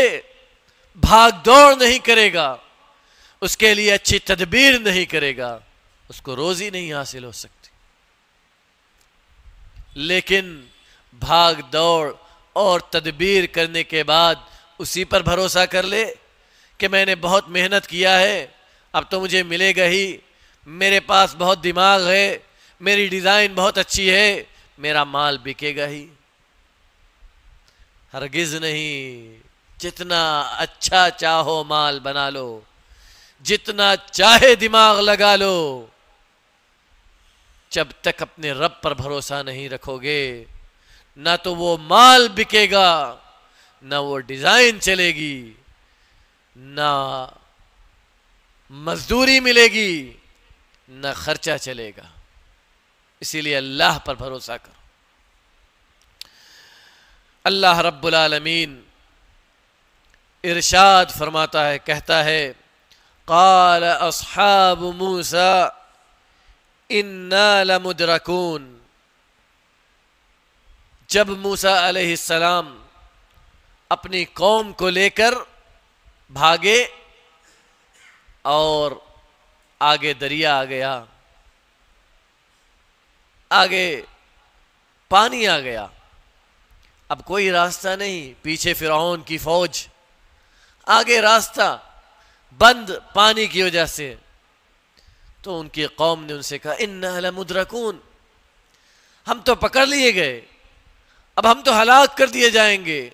A: بھاگ دوڑ نہیں کرے گا، اس کے لیے اچھی تدبیر نہیں کرے گا، اس کو روزی نہیں حاصل ہو سکتی. لیکن بھاگ دوڑ اور تدبیر کرنے کے بعد اسی پر بھروسہ کر لے کہ میں نے بہت محنت کیا ہے، اب تو مجھے ملے گا ہی، میرے پاس بہت دماغ ہے، میری ڈیزائن بہت اچھی ہے، میرا مال بکے گا ہی. ہرگز نہیں. جتنا اچھا چاہو مال بنا لو، جتنا چاہے دماغ لگا لو، جب تک اپنے رب پر بھروسہ نہیں رکھو گے نہ تو وہ مال بکے گا، نہ وہ ڈیزائن چلے گی، نہ مزدوری ملے گی، نہ خرچہ چلے گا. اسی لیے اللہ پر بھروسہ کرو. اللہ رب العالمین ارشاد فرماتا ہے، کہتا ہے قال اصحاب موسیٰ انا لمدرکون. جب موسیٰ علیہ السلام اپنی قوم کو لے کر بھاگے اور آگے دریا آ گیا، آگے پانی آ گیا، اب کوئی راستہ نہیں، پیچھے فرعون کی فوج، آگے راستہ بند پانی کی وجہ سے، تو ان کی قوم نے ان سے کہا اِنَّا لَمُدْرَكُونَ، ہم تو پکڑ لیے گئے، اب ہم تو ہلاک کر دیے جائیں گے،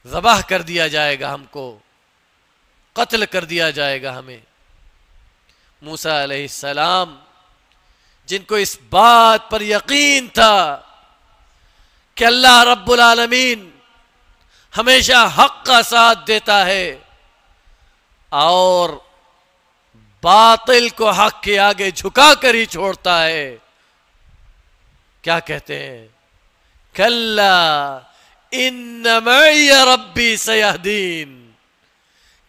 A: ذبح کر دیا جائے گا، ہم کو قتل کر دیا جائے گا ہمیں۔ موسیٰ علیہ السلام جن کو اس بات پر یقین تھا کہ اللہ رب العالمین ہمیشہ حق کا ساتھ دیتا ہے اور باطل کو حق کے آگے جھکا کر ہی چھوڑتا ہے، کیا کہتے ہیں؟ کلا ان معی ربی سیہدین،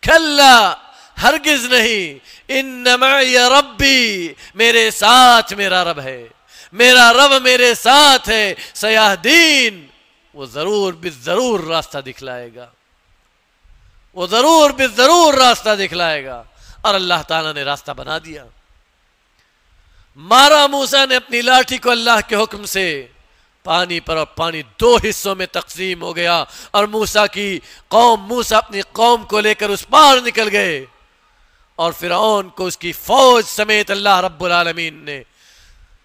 A: کلا ہرگز نہیں، ان معی ربی، میرے ساتھ میرا رب ہے، میرا رب میرے ساتھ ہے، سیہدین، وہ ضرور بالضرور راستہ دکھلائے گا، وہ ضرور بالضرور راستہ دکھلائے گا۔ اور اللہ تعالیٰ نے راستہ بنا دیا۔ مارا موسیٰ نے اپنی لاٹھی کو اللہ کے حکم سے پانی پر، اور پانی دو حصوں میں تقسیم ہو گیا، اور موسیٰ کی قوم، موسیٰ اپنی قوم کو لے کر اس پار نکل گئے، اور فرعون کو اس کی فوج سمیت اللہ رب العالمین نے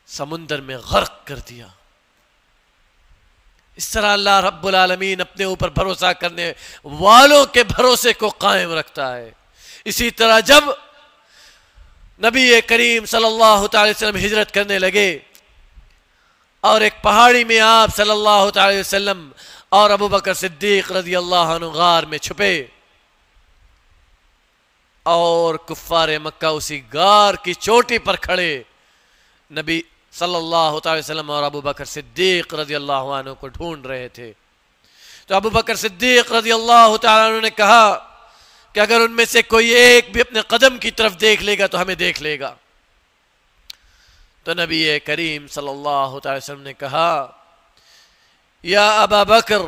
A: سمندر میں غرق کر دیا۔ اس طرح اللہ رب العالمین اپنے اوپر بھروسہ کرنے والوں کے بھروسے کو قائم رکھتا ہے۔ اسی طرح جب نبی کریم صلی اللہ تعالی وسلم ہجرت کرنے لگے اور ایک پہاڑی میں آپ صلی اللہ تعالی وسلم اور ابو بکر صدیق رضی اللہ عنہ غار میں چھپے، اور کفار مکہ اسی غار کی چوٹی پر کھڑے نبی صلی اللہ تعالی وسلم اور ابو بکر صدیق رضی اللہ عنہ کو ڈھونڈ رہے تھے۔ تو ابو بکر صدیق رضی اللہ تعالی عنہ نے کہا کہ اگر ان میں سے کوئی ایک بھی اپنے قدم کی طرف دیکھ لے گا تو ہمیں دیکھ لے گا۔ تو نبی کریم صلی اللہ تعالی وسلم نے کہا یا ابا بکر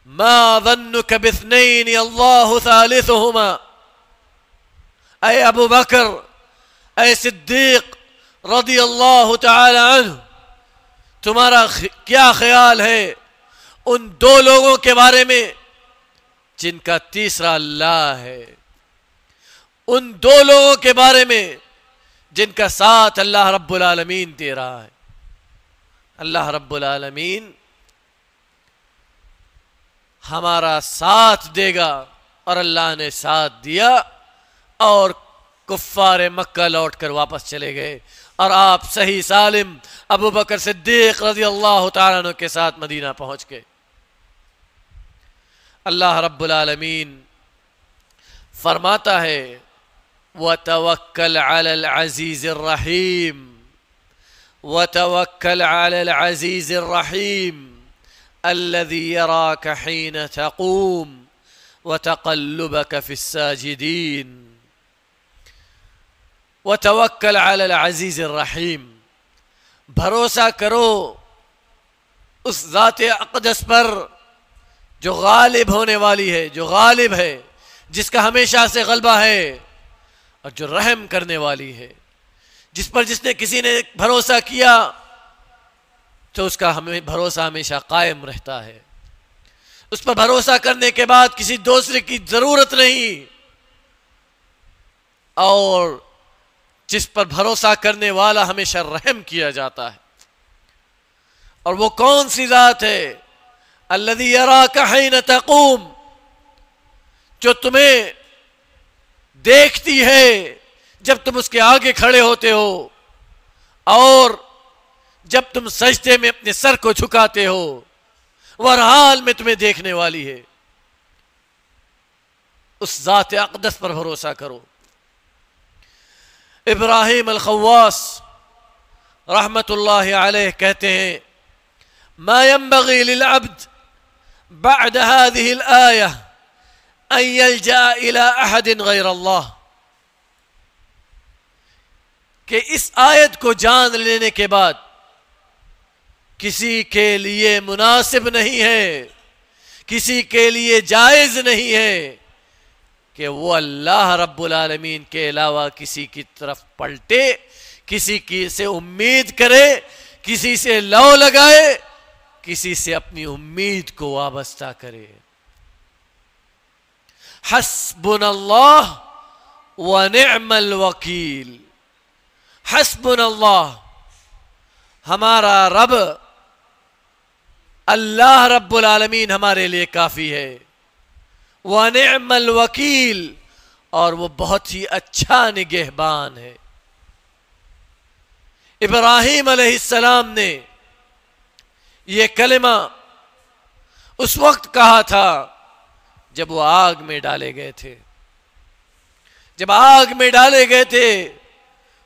A: ما ظنک باثنین اللہ ثالثہما، اے ابو بکر، اے صدیق رضی اللہ تعالی عنہ، تمہارا کیا خیال ہے ان دو لوگوں کے بارے میں جن کا تیسرا اللہ ہے، ان دو لوگوں کے بارے میں جن کا ساتھ اللہ رب العالمین دے رہا ہے۔ اللہ رب العالمین ہمارا ساتھ دے گا، اور اللہ نے ساتھ دیا، اور کفار مکہ لوٹ کر واپس چلے گئے، اور آپ صحیح سالم ابو بکر صدیق رضی اللہ تعالیٰ عنہ کے ساتھ مدینہ پہنچ گئے۔ اللہ رب العالمین فرماتا ہے وَتَوَكَّلْ عَلَى الْعَزِيزِ الرَّحِيمِ، وَتَوَكَّلْ عَلَى الْعَزِيزِ الرَّحِيمِ الَّذِي يَرَاكَ حِينَ تَقُومُ وَتَقَلُّبَكَ فِي السَّاجِدِينَ۔ وَتَوَكَّلْ عَلَى الْعَزِيزِ الرَّحِيمِ، بھروسہ کرو اس ذات اقدس پر جو غالب ہونے والی ہے، جو غالب ہے، جس کا ہمیشہ سے غلبہ ہے، اور جو رحم کرنے والی ہے، جس پر جس نے کسی نے بھروسہ کیا تو اس کا ہمیں بھروسہ ہمیشہ قائم رہتا ہے، اس پر بھروسہ کرنے کے بعد کسی دوسرے کی ضرورت نہیں، اور جس پر بھروسہ کرنے والا ہمیشہ رحم کیا جاتا ہے۔ اور وہ کون سی ذات ہے؟ الذی یراک حین تقوم، جو تمہیں دیکھتی ہے جب تم اس کے آگے کھڑے ہوتے ہو، اور جب تم سجدے میں اپنے سر کو جھکاتے ہو، وہ ہر حال میں تمہیں دیکھنے والی ہے۔ اس ذات اقدس پر بھروسہ کرو۔ ابراہیم الخواص رحمت اللہ علیہ کہتے ہیں ما ينبغي للعبد بعد هذه الآية أن يلجأ إلى أحد غير الله، کہ اس آیت کو جان لینے کے بعد کسی کے لیے مناسب نہیں ہے، کسی کے لیے جائز نہیں ہے کہ وہ اللہ رب العالمین کے علاوہ کسی کی طرف پلٹے، کسی کی سے امید کرے، کسی سے لو لگائے، کسی سے اپنی امید کو وابستہ کرے۔ حسبنا اللہ ونعم الوکیل. حسبنا اللہ، ہمارا رب اللہ رب العالمین ہمارے لیے کافی ہے. ونعم الوکیل، اور وہ بہت ہی اچھا نگہبان ہے. ابراہیم علیہ السلام نے یہ کلمہ اس وقت کہا تھا جب وہ آگ میں ڈالے گئے تھے. جب آگ میں ڈالے گئے تھے،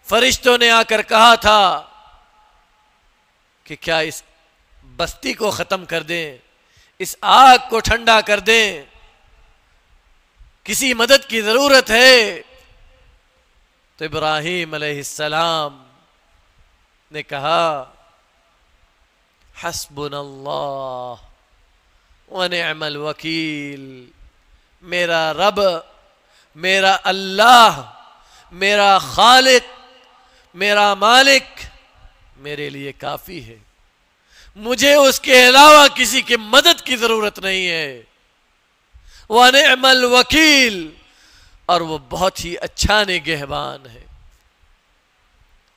A: فرشتوں نے آ کر کہا تھا کہ کیا اس بستی کو ختم کر دیں، اس آگ کو ٹھنڈا کر دیں، کسی مدد کی ضرورت ہے؟ تو ابراہیم علیہ السلام نے کہا حسبنا اللہ ونعم الوکیل. میرا رب، میرا اللہ، میرا خالق، میرا مالک میرے لیے کافی ہے. مجھے اس کے علاوہ کسی کی مدد کی ضرورت نہیں ہے. وَنِعْمَ الْوَكِيلُ، اور وہ بہت ہی اچھا نگہبان ہے.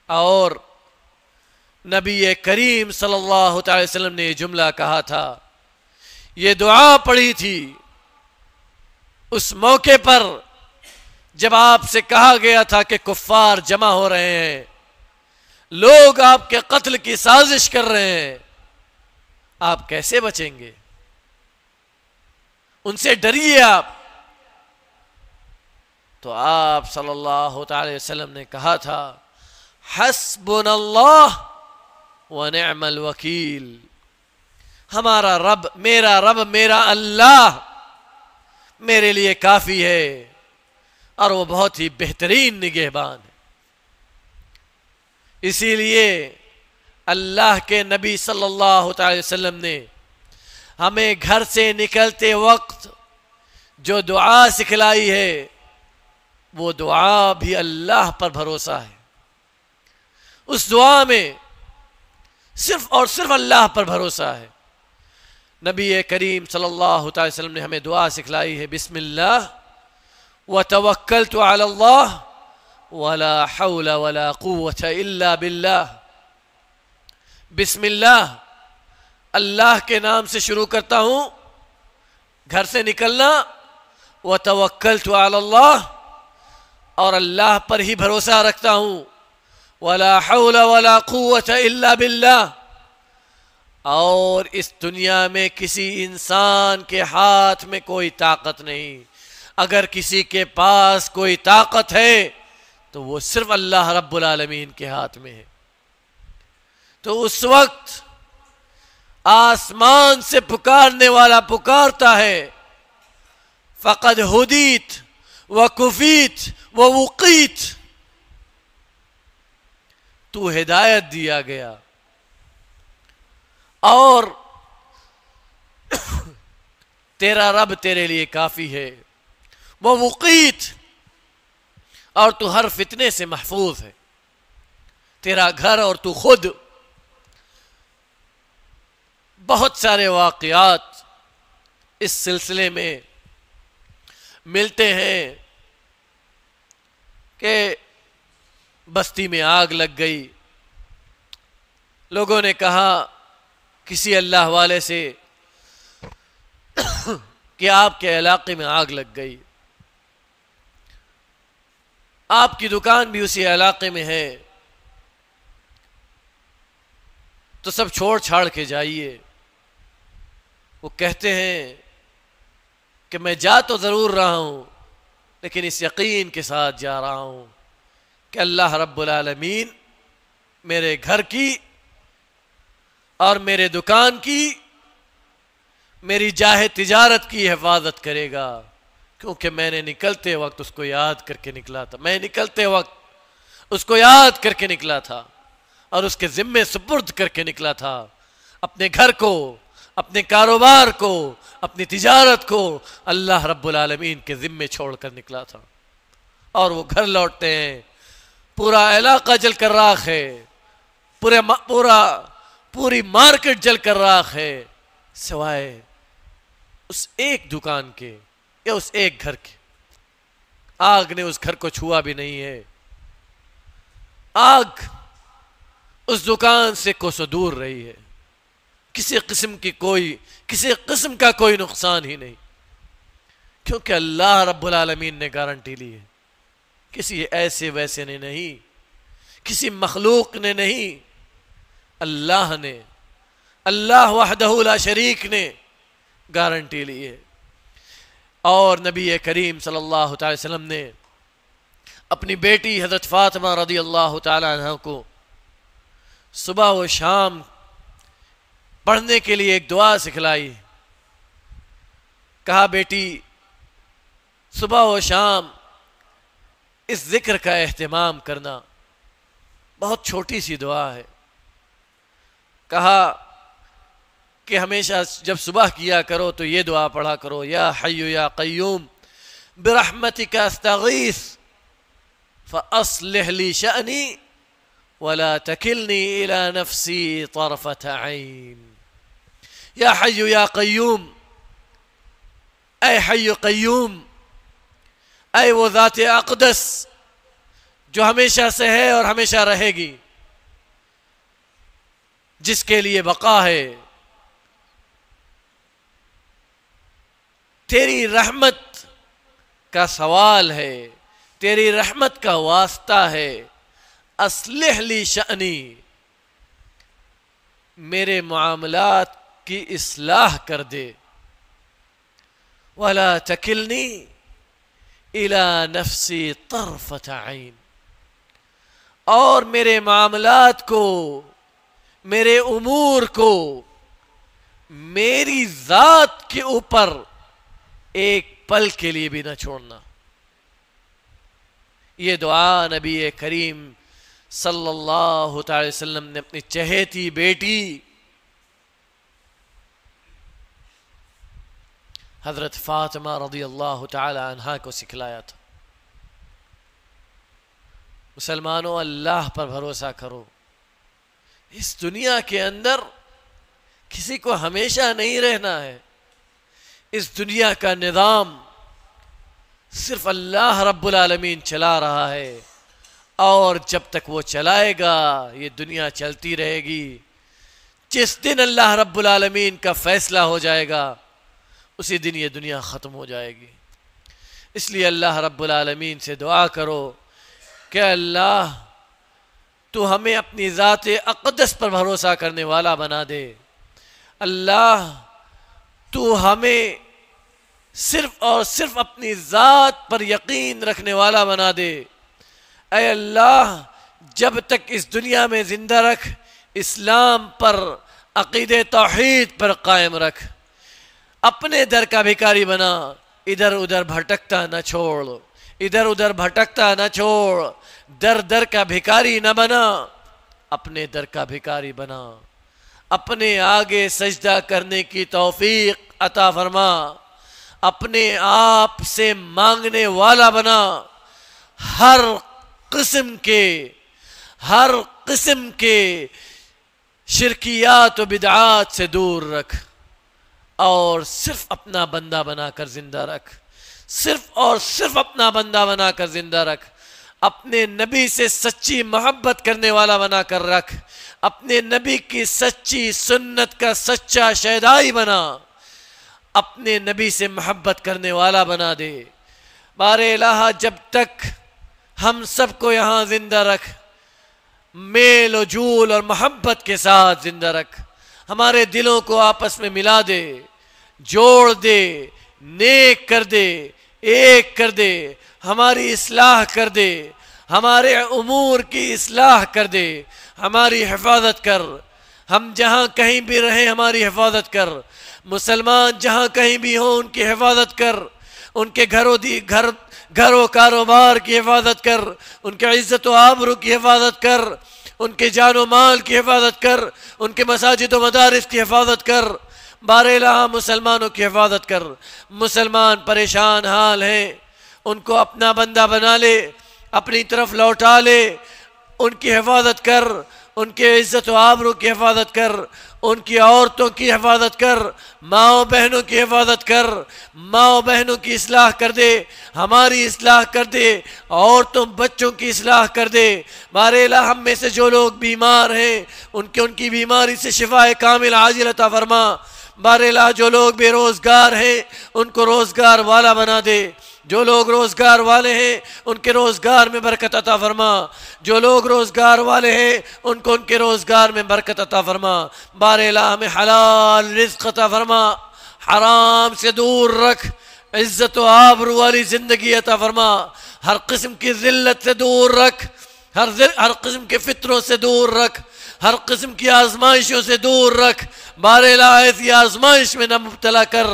A: اور نبی کریم صلی اللہ تعالی وسلم نے یہ جملہ کہا تھا، یہ دعا پڑھی تھی اس موقع پر جب آپ سے کہا گیا تھا کہ کفار جمع ہو رہے ہیں، لوگ آپ کے قتل کی سازش کر رہے ہیں، آپ کیسے بچیں گے؟ ان سے ڈریے آپ. تو آپ صلی اللہ تعالی وسلم نے کہا تھا حسبنا اللہ ونعم الوکیل. ہمارا رب، میرا اللہ میرے لیے کافی ہے، اور وہ بہت ہی بہترین نگہبان ہے. اسی لیے اللہ کے نبی صلی اللہ تعالی وسلم نے ہمیں گھر سے نکلتے وقت جو دعا سکھلائی ہے، وہ دعا بھی اللہ پر بھروسہ ہے. اس دعا میں صرف اور صرف اللہ پر بھروسہ ہے. نبی کریم صلی اللہ تعالی وسلم نے ہمیں دعا سکھلائی ہے، بسم اللہ وتوکلت علی اللہ ولا حول ولا قوة الا باللہ. بسم اللہ، اللہ کے نام سے شروع کرتا ہوں گھر سے نکلنا. وتوکلت علی اللہ، اور اللہ پر ہی بھروسہ رکھتا ہوں. ولا حول ولا قوة الا باللہ، اور اس دنیا میں کسی انسان کے ہاتھ میں کوئی طاقت نہیں. اگر کسی کے پاس کوئی طاقت ہے تو وہ صرف اللہ رب العالمین کے ہاتھ میں ہے. تو اس وقت آسمان سے پکارنے والا پکارتا ہے، فقد ہدیت وکفیت ووقیت، تو ہدایت دیا گیا اور تیرا رب تیرے لیے کافی ہے. ووقیت، اور تو ہر فتنے سے محفوظ ہے. تیرا گھر اور تو خود. بہت سارے واقعات اس سلسلے میں ملتے ہیں کہ بستی میں آگ لگ گئی. لوگوں نے کہا کسی اللہ والے سے کہ آپ کے علاقے میں آگ لگ گئی، آپ کی دکان بھی اسی علاقے میں ہے، تو سب چھوڑ چھاڑ کے جائیے. وہ کہتے ہیں کہ میں جا تو ضرور رہا ہوں، لیکن اس یقین کے ساتھ جا رہا ہوں کہ اللہ رب العالمین میرے گھر کی اور میرے دکان کی، میری جاہ تجارت کی حفاظت کرے گا، کیونکہ میں نے نکلتے وقت اس کو یاد کر کے نکلا تھا. میں نکلتے وقت اس کو یاد کر کے نکلا تھا اور اس کے ذمے سپرد کر کے نکلا تھا. اپنے گھر کو، اپنے کاروبار کو، اپنی تجارت کو اللہ رب العالمین کے ذمے چھوڑ کر نکلا تھا. اور وہ گھر لوٹتے ہیں، پورا علاقہ جل کر راکھ ہے، پوری مارکیٹ جل کر راکھ ہے، سوائے اس ایک دکان کے یا اس ایک گھر کے؟ آگ نے اس گھر کو چھوا بھی نہیں ہے، آگ اس دکان سے کوسوں دور رہی ہے، کسی قسم کا کوئی نقصان ہی نہیں، کیونکہ اللہ رب العالمین نے گارنٹی لی ہے، کسی ایسے ویسے نے نہیں، کسی مخلوق نے نہیں، اللہ نے، اللہ وحدہ لا شریک نے گارنٹی لی ہے۔ اور نبی کریم صلی اللہ تعالی وسلم نے اپنی بیٹی حضرت فاطمہ رضی اللہ تعالی عنہ کو صبح و شام پڑھنے کے لیے ایک دعا سکھلائی، کہا بیٹی صبح و شام اس ذکر کا اہتمام کرنا، بہت چھوٹی سی دعا ہے، کہا کہ ہمیشہ جب صبح کیا کرو تو یہ دعا پڑھا کرو، یا حی یا قیوم برحمتک استغیث فاصلح لی شأنی ولا تکلنی الی نفسی طرفۃ عین۔ یا حی یا قیوم، اے حی قیوم، اے وہ ذات اقدس جو ہمیشہ سے ہے اور ہمیشہ رہے گی، جس کے لیے بقا ہے، تیری رحمت کا سوال ہے، تیری رحمت کا واسطہ ہے، اصلح لی شأنی، میرے معاملات کی اصلاح کر دے، ولا تکلنی الی نفسی طرفۃ عین، اور میرے معاملات کو، میرے امور کو میری ذات کے اوپر ایک پل کے لیے بھی نہ چھوڑنا۔ یہ دعا نبی کریم صلی اللہ تعالی وسلم نے اپنی چہیتی بیٹی حضرت فاطمہ رضی اللہ تعالی عنہا کو سکھلایا تھا۔ مسلمانوں، اللہ پر بھروسہ کرو، اس دنیا کے اندر کسی کو ہمیشہ نہیں رہنا ہے، اس دنیا کا نظام صرف اللہ رب العالمین چلا رہا ہے، اور جب تک وہ چلائے گا یہ دنیا چلتی رہے گی، جس دن اللہ رب العالمین کا فیصلہ ہو جائے گا اسی دن یہ دنیا ختم ہو جائے گی۔ اس لیے اللہ رب العالمین سے دعا کرو کہ اللہ تو ہمیں اپنی ذات اقدس پر بھروسہ کرنے والا بنا دے، اللہ تو ہمیں صرف اور صرف اپنی ذات پر یقین رکھنے والا بنا دے، اے اللہ جب تک اس دنیا میں زندہ رکھ، اسلام پر، عقید توحید پر قائم رکھ، اپنے در کا بھکاری بنا، ادھر ادھر بھٹکتا نہ چھوڑ، ادھر ادھر بھٹکتا نہ چھوڑ، در کا بھکاری نہ بنا، اپنے در کا بھکاری بنا، اپنے آگے سجدہ کرنے کی توفیق عطا فرما، اپنے آپ سے مانگنے والا بنا، ہر قسم کے شرکیات و بدعات سے دور رکھ، اور صرف اپنا بندہ بنا کر زندہ رکھ، صرف اور صرف اپنا بندہ بنا کر زندہ رکھ، اپنے نبی سے سچی محبت کرنے والا بنا کر رکھ، اپنے نبی کی سچی سنت کا سچا شہدائی بنا، اپنے نبی سے محبت کرنے والا بنا دے۔ بار الہ جب تک ہم سب کو یہاں زندہ رکھ، میل و جول اور محبت کے ساتھ زندہ رکھ، ہمارے دلوں کو آپس میں ملا دے، جوڑ دے، نیک کر دے، ایک کر دے، ہماری اصلاح کر دے، ہمارے امور کی اصلاح کر دے، ہماری حفاظت کر، ہم جہاں کہیں بھی رہیں ہماری حفاظت کر، مسلمان جہاں کہیں بھی ہوں ان کی حفاظت کر، ان کے گھر و کاروبار کی حفاظت کر، ان کے عزت و آبرو کی حفاظت کر، ان کے جان و مال کی حفاظت کر، ان کے مساجد و مدارس کی حفاظت کر، بار الہ مسلمانوں کی حفاظت کر۔ مسلمان پریشان حال ہیں، ان کو اپنا بندہ بنا لے، اپنی طرف لوٹا لے، ان کی حفاظت کر، ان کے عزت و آبرو کی حفاظت کر، ان کی عورتوں کی حفاظت کر، ماؤں بہنوں کی حفاظت کر، ماؤں بہنوں کی اصلاح کر دے، ہماری اصلاح کر دے، عورتوں بچوں کی اصلاح کر دے۔ بار الہ ہم میں سے جو لوگ بیمار ہیں ان کی بیماری سے شفا کامل عاجل عطا فرما۔ بار الہ جو لوگ بے روزگار ہیں ان کو روزگار والا بنا دے، جو لوگ روزگار والے ہیں ان کے روزگار میں برکت عطا فرما، جو لوگ روزگار والے ہیں ان کو ان کے روزگار میں برکت عطا فرما۔ بار الہ ہمیں حلال رزق عطا فرما، حرام سے دور رکھ، عزت و آبرو والی زندگی عطا فرما، ہر قسم کی ذلت سے دور رکھ، ہر قسم کے فطروں سے دور رکھ، ہر قسم کی آزمائشوں سے دور رکھ۔ بار الہ ایسی آزمائش میں نہ مبتلا کر،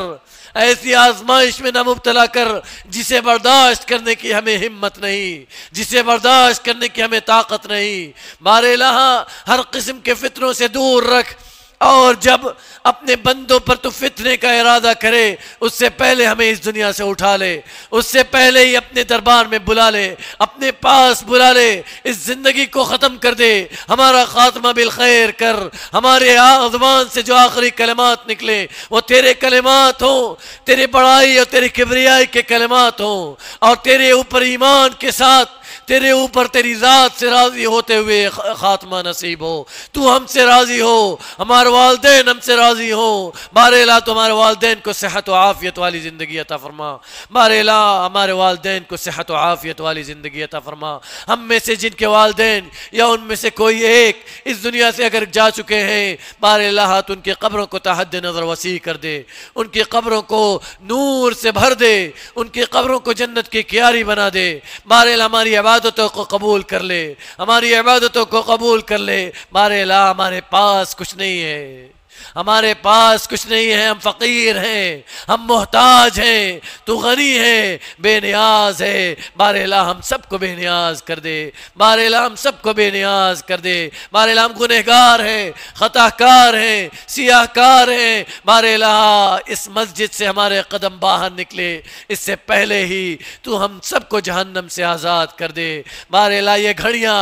A: ایسی آزمائش میں نہ مبتلا کر جسے برداشت کرنے کی ہمیں ہمت نہیں، جسے برداشت کرنے کی ہمیں طاقت نہیں۔ بار الہ ہر قسم کے فتنوں سے دور رکھ، اور جب اپنے بندوں پر تو فتنے کا ارادہ کرے اس سے پہلے ہمیں اس دنیا سے اٹھا لے، اس سے پہلے ہی اپنے دربار میں بلا لے، اپنے پاس بلا لے، اس زندگی کو ختم کر دے، ہمارا خاتمہ بالخیر کر، ہمارے زبان سے جو آخری کلمات نکلے وہ تیرے کلمات ہوں، تیرے بڑائی اور تیری کبریائی کے کلمات ہوں، اور تیرے اوپر ایمان کے ساتھ، تیرے اوپر تیری ذات سے راضی ہوتے ہوئے خاتمہ نصیب ہو۔ تو ہم سے راضی ہو، ہمارے والدین ہم سے راضی ہو۔ بار الہ تو ہمارے والدین کو صحت و عافیت والی زندگی عطا فرما، بار الہ ہمارے والدین کو صحت و عافیت والی زندگی عطا فرما۔ ہم میں سے جن کے والدین یا ان میں سے کوئی ایک اس دنیا سے اگر جا چکے ہیں، بار الہ تو ان کی قبروں کو تحد نظر وسیع کر دے، ان کی قبروں کو نور سے بھر دے، ان کی قبروں کو جنت کی کیاری بنا دے۔ بار الہ ہماری عبادتوں کو قبول کر لے، ہماری عبادتوں کو قبول کر لے۔ بار الہ ہمارے پاس کچھ نہیں ہے، ہمارے پاس کچھ نہیں ہے، ہم فقیر ہیں، ہم محتاج ہیں، تو غنی ہے، بے نیاز ہے۔ بار الہ ہم سب کو بے نیاز کر دے، بار الہ ہم سب کو بے نیاز کر دے۔ بار الہ ہم گنہگار ہیں، خطا کار ہیں، سیاہ کار ہیں۔ بار الہ اس مسجد سے ہمارے قدم باہر نکلے اس سے پہلے ہی تو ہم سب کو جہنم سے آزاد کر دے۔ بار الہ یہ گھڑیاں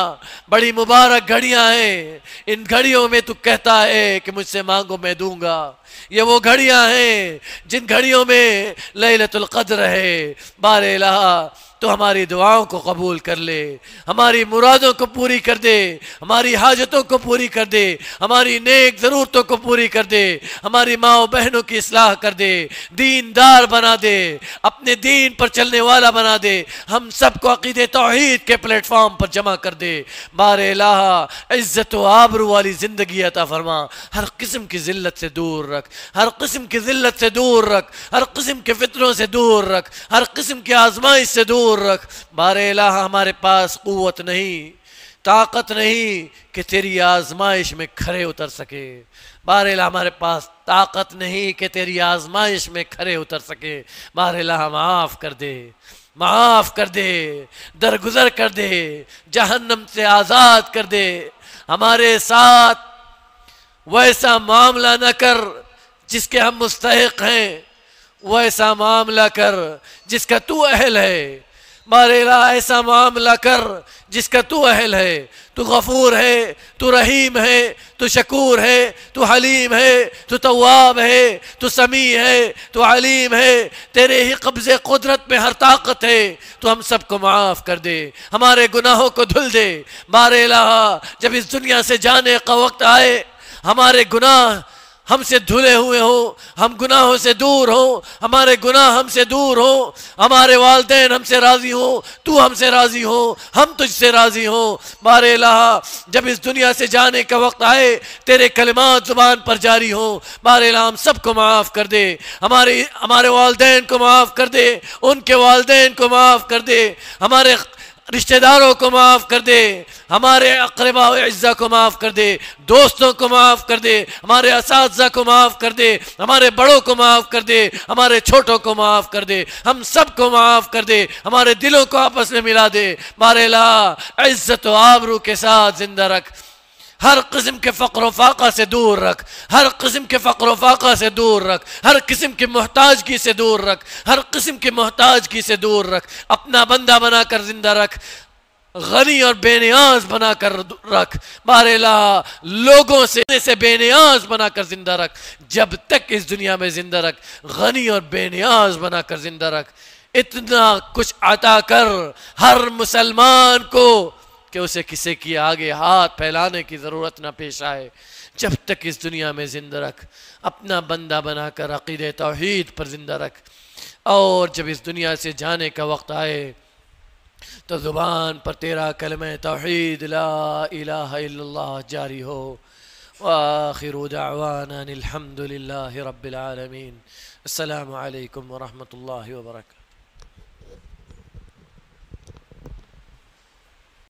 A: بڑی مبارک گھڑیاں ہیں، ان گھڑیوں میں تو کہتا ہے کہ مجھ سے مانگو میں دوں گا۔ یہ وہ گھڑیاں ہیں جن گھڑیوں میں لیلۃ القدر ہے۔ بار الہ تو ہماری دعاؤں کو قبول کر لے، ہماری مرادوں کو پوری کر دے، ہماری حاجتوں کو پوری کر دے، ہماری نیک ضرورتوں کو پوری کر دے، ہماری ماں و بہنوں کی اصلاح کر دے، دیندار بنا دے، اپنے دین پر چلنے والا بنا دے، ہم سب کو عقید توحید کے پلیٹ فارم پر جمع کر دے۔ بار الہ عزت و آبرو والی زندگی عطا فرما، ہر قسم کی ذلت سے دور رکھ، ہر قسم کی ذلت سے دور رکھ، ہر قسم کے فتنوں سے دور رکھ، ہر قسم کی آزمائش سے دور رکھ۔ بار الہ ہمارے پاس قوت نہیں، طاقت نہیں کہ تیری آزمائش میں کھرے اتر سکے۔ بار الہ ہمارے پاس طاقت نہیں کہ تیری آزمائش میں کھرے اتر سکے۔ بار الہ معاف کر دے، معاف کر دے، درگزر کر دے، جہنم سے آزاد کر دے۔ ہمارے ساتھ ویسا معاملہ نہ کر جس کے ہم مستحق ہیں، ویسا معاملہ کر جس کا تو اہل ہے۔ بار الہ ایسا معاملہ کر جس کا تو اہل ہے۔ تو غفور ہے، تو رحیم ہے، تو شکور ہے، تو حلیم ہے، تو تواب ہے، تو سمیع ہے، تو علیم ہے۔ تیرے ہی قبض قدرت میں ہر طاقت ہے، تو ہم سب کو معاف کر دے، ہمارے گناہوں کو دھل دے۔ بار الہ جب اس دنیا سے جانے کا وقت آئے، ہمارے گناہ ہم سے دھلے ہوئے ہوں، ہم گناہوں سے دور ہوں، ہمارے گناہ ہم سے دور ہوں، ہمارے والدین ہم سے راضی ہوں، تو ہم سے راضی ہوں، ہم تجھ سے راضی ہوں۔ بار الہ جب اس دنیا سے جانے کا وقت آئے، تیرے کلمات زبان پر جاری ہوں۔ بار الہ ہم سب کو معاف کر دے، ہمارے والدین کو معاف کر دے، ان کے والدین کو معاف کر دے، ہمارے رشتہ داروں کو معاف کر دے، ہمارے اقرباء و اعزاء کو معاف کر دے، دوستوں کو معاف کر دے، ہمارے اساتذہ کو معاف کر دے، ہمارے بڑوں کو معاف کر دے، ہمارے چھوٹوں کو معاف کر دے، ہم سب کو معاف کر دے، ہمارے دلوں کو آپس میں ملا دے۔ بار الہ عزت و آبرو کے ساتھ زندہ رکھ، ہر قسم کے فقر و فاقہ سے دور رکھ، ہر قسم کے فقر و فاقہ سے دور رکھ، ہر قسم کی محتاجگی سے دور رکھ، ہر قسم کی محتاجگی سے دور رکھ، اپنا بندہ بنا کر زندہ رکھ۔ غنی اور بے نیاز بنا کر رکھ، بارلا لوگوں سے بے نیاز بنا کر زندہ رکھ، جب تک اس دنیا میں زندہ رکھ، غنی اور بے نیاز بنا کر زندہ رکھ، اتنا کچھ عطا کر ہر مسلمان کو کہ اسے کسی کی آگے ہاتھ پھیلانے کی ضرورت نہ پیش آئے، جب تک اس دنیا میں زندہ رکھ، اپنا بندہ بنا کر عقید توحید پر زندہ رکھ، اور جب اس دنیا سے جانے کا وقت آئے تو زبان پر تیرا کلمہ توحید لا الہ الا اللہ جاری ہو۔ وآخر دعوانا الحمد للہ رب العالمین۔ السلام علیکم ورحمۃ اللہ وبرکاتہ۔